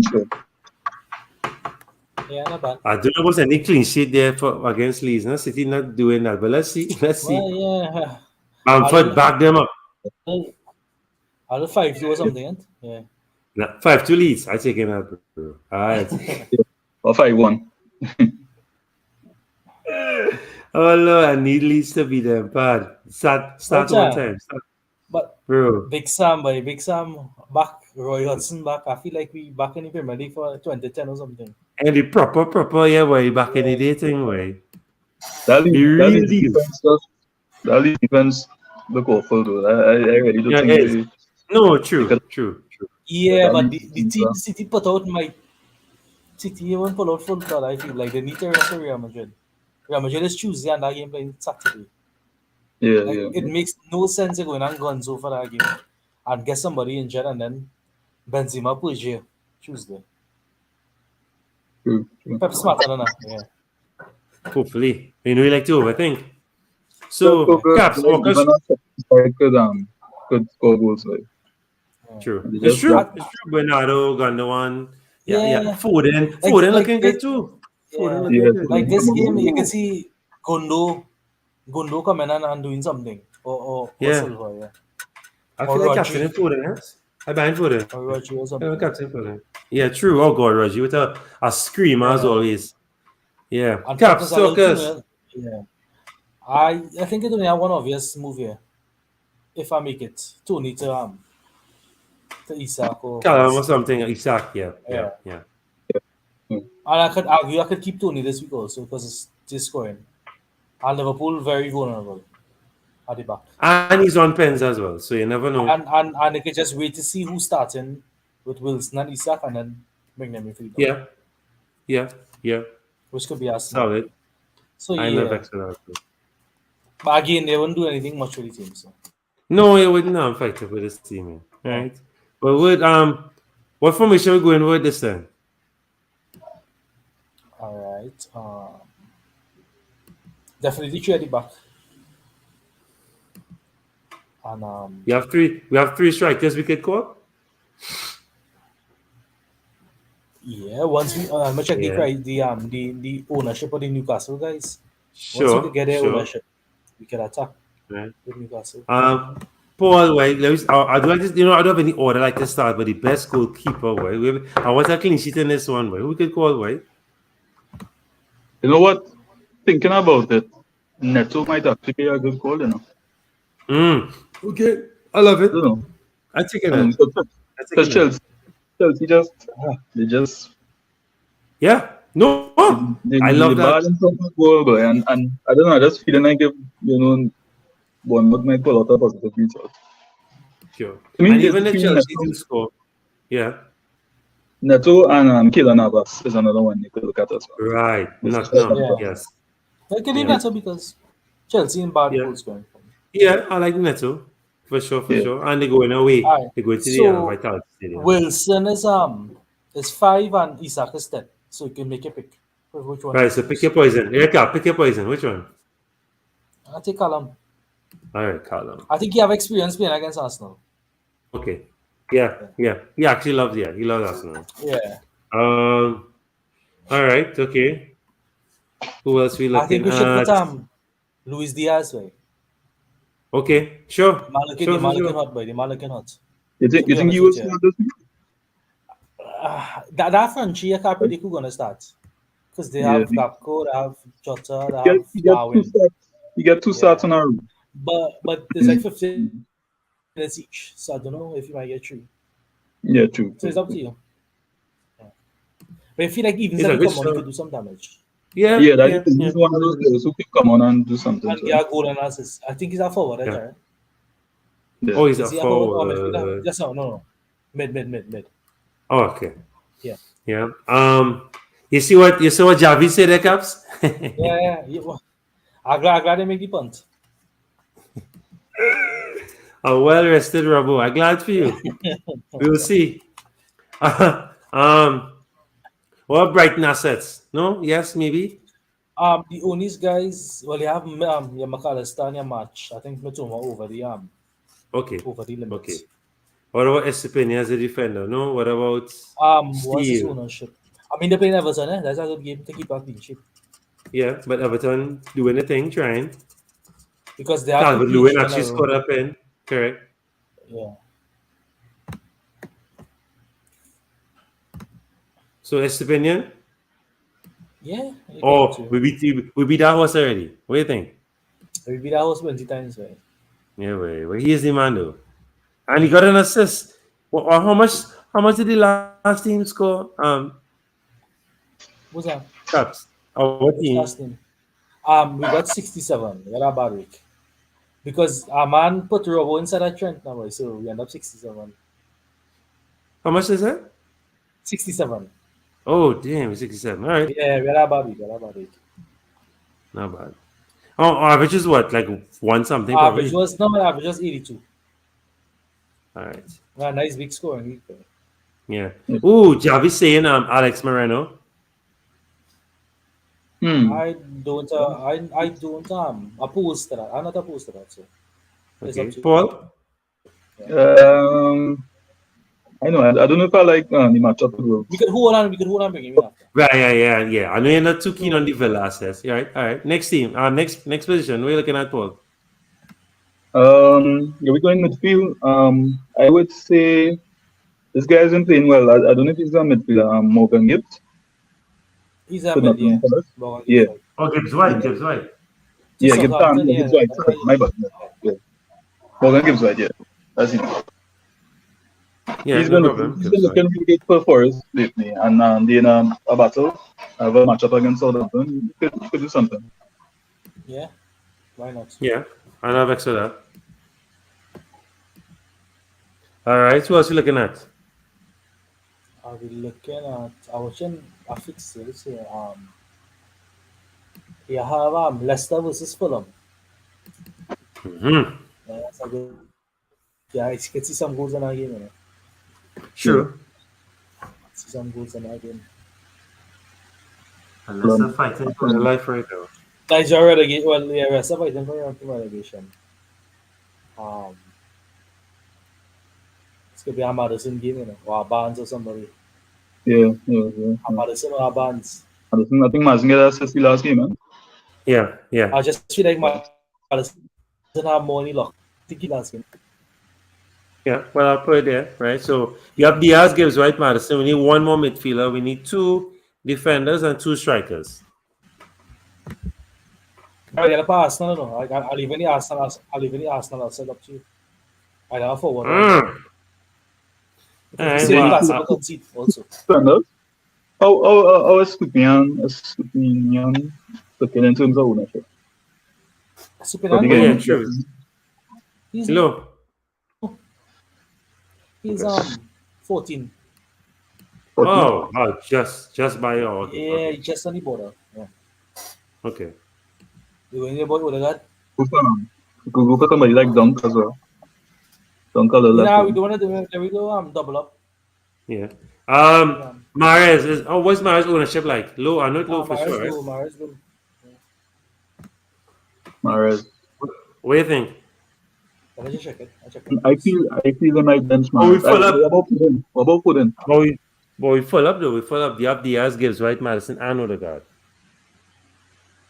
sure. Yeah, not bad. I don't know what's any clean sheet there for against Leeds. No, City not doing that, but let's see. Well, yeah. Bamford back them up. I'll 5-2 or something, yeah. 5-2 Leeds. I take him out, bro. All right. Or 5-1. Oh no, I need Leeds to be there, bad. Start one time. But Bro. Big Sam back, Roy Hodgson back. I feel like we back in the Premier League for 2010 or something. And the proper, yeah, way back in the day thing, way. That real Leeds defense look awful though. I really don't think they. No, true. Yeah, but the team City put out City even pull out full card. I feel like they need to rest of Real Madrid. Real Madrid is Tuesday and that game playing Saturday. Yeah, It makes no sense to going and Gonzo for that game and get somebody injured and then Benzema put jail Tuesday. True. Pep smarter than that, yeah. Hopefully. You know, you like to overthink. So, Caps, could score goals. Like. True. It's true. Bernardo, Gundogan. Yeah. Foden looking good too. Yeah. Good. Like this game, you can see Gondo coming in and doing something. Or Silva, yeah. I feel like captaining Foden, yes? I bind Foden. Or Rodri or something. Captain Foden. Yeah, true. Oh God, Rodri with a screamer as always. Yeah. And Caps, Circus. Yeah. I think it only have one obvious move here. If I make it, Tony to Isak or Callum or something. Isak, yeah. And I could argue I could keep Tony this week also because it's just scoring. And Liverpool very vulnerable at the back. And he's on pens as well, so you never know. And they could just wait to see who's starting with Wilson and Isak and then bring them in. Yeah. Which could be Arsenal. So I love yeah, extra. but again, they won't do anything much with the team. So No, it wouldn't fight with this team, yeah. right? But would what formation we going with this then? All right. Definitely three at the back, and You have three. We have three strikers we could call. yeah. Once we I'm gonna check the Yeah, the ownership of the Newcastle guys. Once we could sure, get their sure. ownership, we can attack Right. with Newcastle. Paul, wait, let me, I do I just I don't have any order like to start, but the best goalkeeper, wait, I want a clean sheet in this one, wait. Who we could call, wait? You know what? Thinking about it, Neto might actually be a good call, you know. Okay, I love I it. don't know. I take it I don't that. know. I take Because it that. Chelsea just, they just, Yeah, no, I they love that. bad in front of goal, boy. And I don't know, I just feeling like if, Bournemouth might pull out a positive result. Sure. To me, And it's even if between Chelsea do score, yeah, Neto and Keylor Navas is another one you could look at as well. right, This not is just no, Yeah, yes, I can leave yeah, that because Chelsea in bad yeah, goals going for me. yeah. I like Neto for sure, for yeah. sure. And they going away. All right. They going to the So Vitality Stadium. Wilson is 5 and Isak is 10. So you can make a pick. Which one Right, you so pick choose? your poison. Erica, pick your poison. Which one? I take Callum. All right, Callum. I think you have experience playing against Arsenal. Okay. Yeah, Yeah. yeah. He actually loves, yeah, he loves Arsenal. Yeah. All right, okay. Who else we I think looking we should put at? Luis Diaz way. Okay, sure, The sure, man sure, looking sure. hot boy. The man looking hot. To You be think honest you with will you. start this week? That Frenchie, I can't predict who's gonna start. Because they Yeah. have Gakpo, they have Jota, they You have get two Darwin. starts. You get two starts Yeah. on a row. But there's like 15 minutes each. So I don't know if you might get three. Yeah, true. So it's up to you. Yeah. But I feel like even He's if a he good come on, he shot. could do some damage. Yeah, Yeah, that yeah, yeah, he's one of those players who can come on and do something. And So get a goal and assist. I think he's a forward, yeah. right? yeah, Oh, he's a Is he a forward or midfielder? forward. Just no. Mid. Oh, okay. Yeah. Yeah. You see what Javi said there, Caps? Well, I'm glad they make the punt. A well rested Rabo. I'm glad for you. We'll see. um, what Brighton assets? No? Yes, maybe. The Onis guys, well, they have your McAllister and your match. I think Matoma Okay. over the Okay. limits. What about Estepani as a defender? No. What about What's his Steele? ownership? I mean, they're playing Everton, eh? That's a good game to keep a clean sheet Yeah, but Everton doing the thing, trying. because they had two Calvert clean Lewin sheet in a actually row. scored a pen. Correct. Yeah. So Estepanian? Yeah, you can Oh, too. we beat that horse already. What do you think? We beat that house 20 times, right? Yeah, wait. He is the man though. And he got an assist. How much did the last team score? What's that? Caps. Oh, what What's team? last name? We got 67. We had a bad week. Because our man put Robo inside a Trent now, boy, so we end up 67. How much is that? 67. Oh, damn, 67. All right. Yeah, we had a bad week. We had a bad week. Not bad. Oh, average is what? Like one something Average probably. was no, my average was 82. All right. A nice big scoring week. Boy. Yeah. Ooh, Javi saying Alex Moreno. I don't oppose to that. I'm not opposed to that. So it's up Okay. to you. Paul? I know. I don't know if I like the matchup with Wolves. We could hold on. We could hold on. Bring him in after. Right, yeah. I know you're not too keen on the Villa assets. Yeah, all right. Next team. Next position. What are you looking at, Paul? Yeah, we're going midfield. I would say this guy isn't playing well. I don't know if he's a midfielder. Morgan Gibbs. He's a Could mid, not yeah. remember us. Morgan Yeah, Gibbs, right. Oh, Gibbs White. Gibbs White. To yeah, Gibbs. Southampton, Yeah, yeah. Gibbs White. Sorry, my bad. Yeah. Morgan Gibbs White. Yeah, that's him. Yeah, no problem. He's been Gibbs White. looking really good for us lately, and in a battle, have a matchup against Southampton. You could do something. Yeah. Why not? Yeah, I love extra. All right. Who else you looking at? Are we looking at? I was watching a fixtures here. You have Leicester versus Fulham. Mm-hmm. That's a good. Yeah, I can see some goals in that game. True. See some goals in that game. Unless they're Fulham. fighting for their life right now. Nigeria relegation. Well, yeah, Leicester fighting for relegation. Um, it's gonna be a Madison game, or a Barnes or somebody. A Yeah. Madison or a Barnes. I think Madison get assist the last game, man. Yeah. I just feel like Madison have more any luck. Think he last game. Yeah, well, I'll put it there, right? So you have Diaz gives right, Madison. We need one more midfielder. We need two defenders and two strikers. I got a Arsenal, no. I'll even the Arsenal. I'll even the Arsenal. I'll set up to you. I got a forward one. Mm. If All you right, say well, Newcastle concede also. Standard. How is Stupinian looking in terms of ownership? Superman, yeah, true. he's Hello. he's 14. Oh, just by your okay. Yeah, Okay. just on the border. Yeah. Okay. You going about with that? Go for somebody like Dunk as well. Dunk on the left. Yeah, we don't want to do. There we go. Double up. Yeah. Mahrez is. Oh, what's Mahrez ownership like? Low. I know it's low for sure. Right? Mahrez go. Mahrez. What do you think? Let me just check it. I feel they might bench Oh, we Mahrez. full up. What about Foden? But we full up though. We full up. You have Diaz gives right, Madison and Odegaard.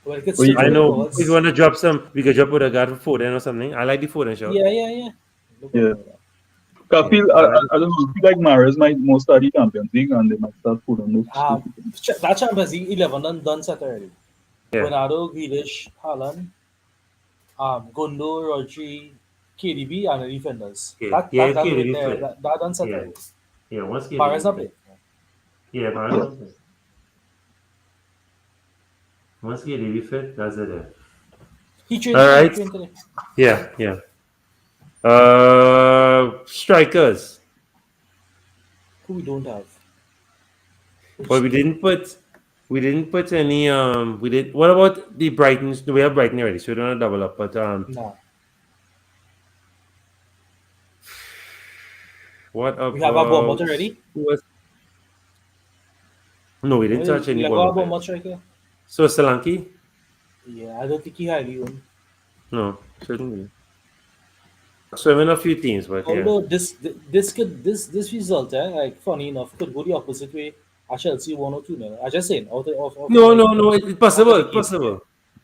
Well, it gets Well, I know. forwards. If you want to drop some, we could drop Odegaard for Foden or something. I like the Foden shot. Yeah. Yeah. I feel I don't know. I feel like Mahrez might most start the Champions League and they might start Foden. That Champions League 11 done set already. Yeah. Bernardo, Grealish, Haaland, Gundo, Rodri, KDB, and the defenders. Yeah. That KDB there. fit. That done set Yeah. already. Yeah. Once KDB. Mahrez not play. Yeah, Mahrez not play. Once KDB fit, that's it. There. He trained, All right. today. Yeah. Strikers. Who we don't have. But we didn't put any we did what about the Brighton? We have Brighton already, so we don't have to double up, but Nah. what about We have a Bournemouth already. No, we didn't touch any Like Bournemouth. Bournemouth striker. So Solanke? Yeah, I don't think he highly owned. No, certainly. So I'm in a few teams, but yeah. Although this result, like funny enough, could go the opposite way. I shall see 1 or 2 now. I just saying No, it's possible.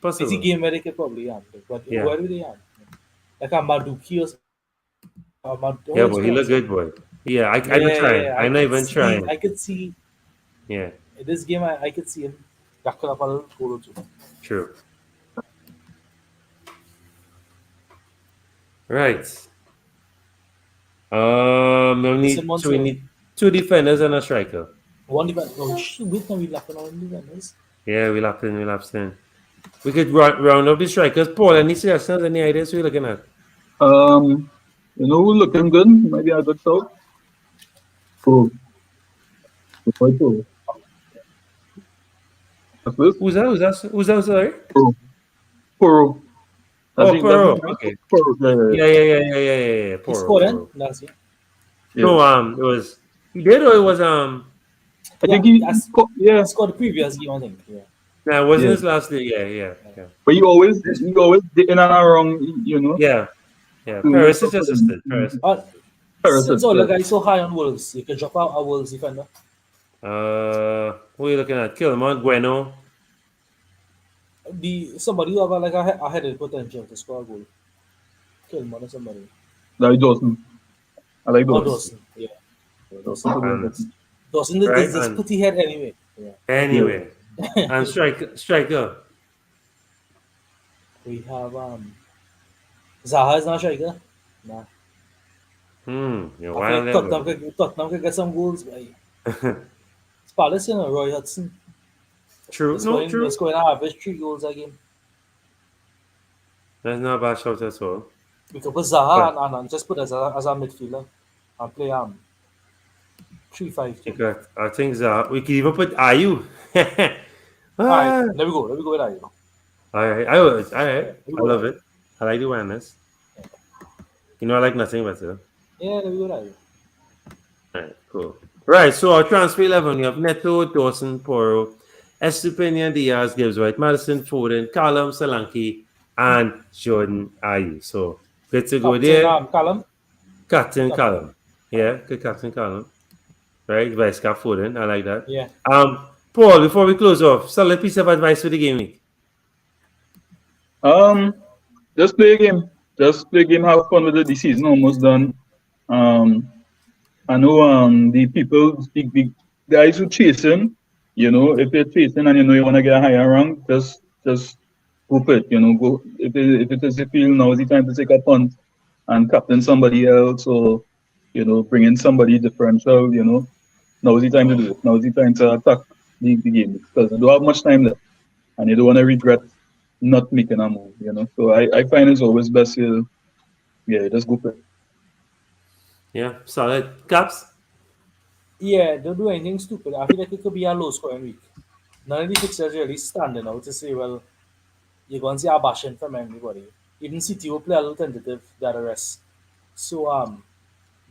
It's a game where they could probably but Yeah. where do they like a Maduki or Yeah, but he look good, boy. Yeah, I'm not trying. I'm not even trying. I could see Yeah, this game. I could see him racking up a little goal or two. true. Right. We need 2 defenders and a striker. One defense. Oh, wait, now we laughing on defenders. Yeah, we lapped in. We could round up the strikers. Paul, any suggestions, any ideas we're looking at? Looking good. Maybe a good shout. Cool. Who's that? Sorry? Poro. Poro. Okay. Poro. Yeah. He scored Poro. last year. No, it was he did or it was I think he scored the previous game, I think. Yeah. Nah, it wasn't his last year. Yeah. But you always did in and around, Yeah. Paris is just assisted. Paris. Since all the guys so high on Wolves, you can drop out a Wolves defender. Who are you looking at? Kilmont, Bueno. Somebody who have like a headed potential to score a goal. Kilman or somebody. Like Dawson. I like Dawson. Dawson. Yeah. And, Dawson is this putty head anyway. Yeah. Anyway. And striker. We have Zaha is not striker. Nah. Tottenham can get some goals by Palace, Roy Hudson. True. True. He's going to average 3 goals a game. That's not a bad shot as well. We could put Zaha and just put as a midfielder and play 3-5. I think Zaha. We can even put Ayu. Alright, let me go with Ayu. All right. I was. All right. Yeah, we I go love live. it. I like the awareness. You know, I like nothing better. Yeah, we go live. All right. Cool. Right. So our transfer 11, you have Neto, Dawson, Poro, Estupinian, Diaz, Gibbs, White, Madison, Foden, Callum, Solanke, and Jordan Ayew. So good to go Captain there. Callum. Captain Captain. Callum. Yeah. Good Captain Callum. Right. Vice Cap Foden. I like that. Yeah. Paul, before we close off, solid piece of advice for the game week. Just play a game. Just play a game. Have fun with it. The season almost done. Um, I know the people, the guys who chasing. You know, if you're chasing and you know you want to get a higher rank, just go for it. You know, go if it is you feel now is the time to take a punt and captain somebody else, or bring in somebody differential. Now is the time to do it. Now is the time to attack the game because you don't have much time left and you don't want to regret not making a move. So I find it's always best to just go for it. Yeah. Solid. Caps. Yeah, don't do anything stupid. I feel like it could be a low scoring week. None of the fixtures really standing out to say, well, you're going to see a bashing from everybody. Even City will play a little tentative than the rest. So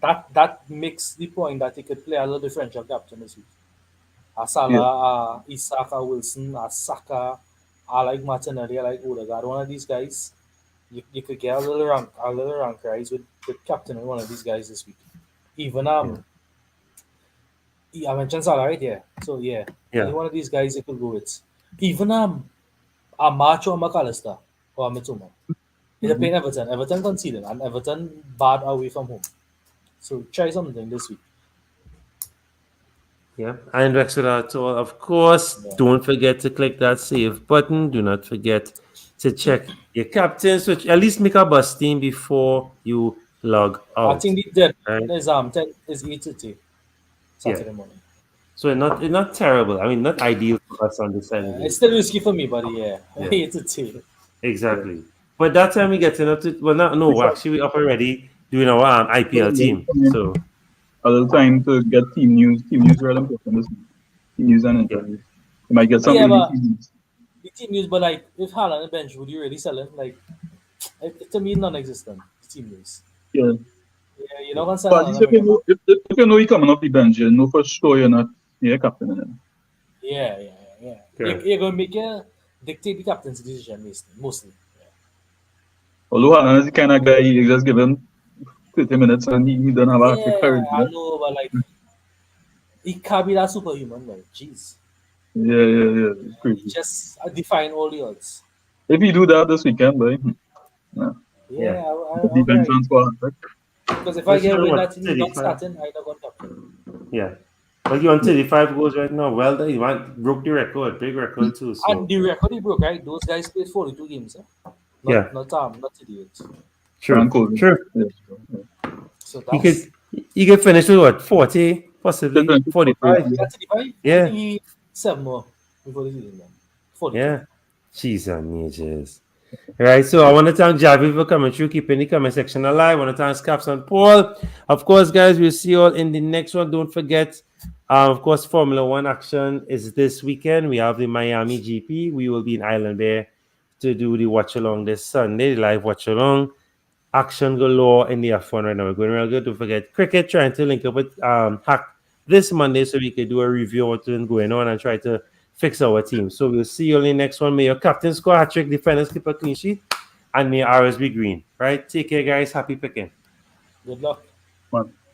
that makes the point that he could play a little differential captain this week. A Yeah, Salah, Isak, a Wilson, a Saka, I like Martinelli, I like Odegaard. One of these guys, you could get a little rank rise with captaining one of these guys this week. Even Yeah. I mentioned Salah right here. So yeah, any Yeah. one of these guys you could go with. Even a March or McAllister or a Mitoma. They're hmm playing Everton. Everton conceded and Everton bad away from home. So try something this week. Yeah, and Rexona at all. Of course, Yeah. don't forget to click that save button. Do not forget to check your captains, which at least make a bus team before you log I out. think the deadline Right? is 8:30 Yeah. Saturday morning. So it's not terrible. I mean, not ideal for us on this side of the It's week. still risky for me, but yeah, Yeah, 8:30. yeah. exactly. But that time we getting up to well, not no, Exactly. actually we up already doing our IPL team. So A little time to get team news. Team news are really important. Team news and yeah, interviews. You might get some Yeah, early but team news. the team news, but like if Haaland on the bench, would you really sell him? Like to me, non-existent. The team news. Yeah. Yeah, you're not gonna sell But at Haaland least and if bring you him know back. if you know he coming off the bench, you know for sure you're not captain in it. Yeah. correct. You're gonna make a dictate the captain's decision mostly. Although Haaland is the kind of guy you just give him 30 minutes and he don't have a Yeah, courage. I know, but like he can't be that superhuman, man. Jeez, Yeah. It's he crazy. just define all the odds. If he do that this weekend, boy, yeah. Yeah, Yeah, I The I'll be bench right. transfer 100. Because if I but you get know away what? that he's not 35. starting, I don't want captain. Yeah, but you on Yeah. 35 goals right now. Well done. You broke the record, big record too. And So the record he broke, right? Those guys played 42 games, yeah, not 38. And true, COVID. true. Yeah. So He that's could he could finish with what 40, possibly Different people, 45. yeah. that's 35. I Yeah, think he 7 more before the season done. 42. yeah. Jeez and majors. Right, so I want to thank Javi for coming through, keeping the comment section alive. I want to thank Caps and Paul. Of course, guys, we'll see you all in the next one. Don't forget, of course, Formula One action is this weekend. We have the Miami GP. We will be in Island Bear to do the watch along this Sunday, the live watch along. Action galore in the F1 right now. We're going real good. Don't forget cricket, trying to link up with Hack this Monday so we can do a review of what's been going on and try to fix our team. So we'll see you on the next one. May your captain score hat trick, defenders keep a clean sheet, and may ours be green. Right? Take care, guys. Happy picking. Good luck. Man.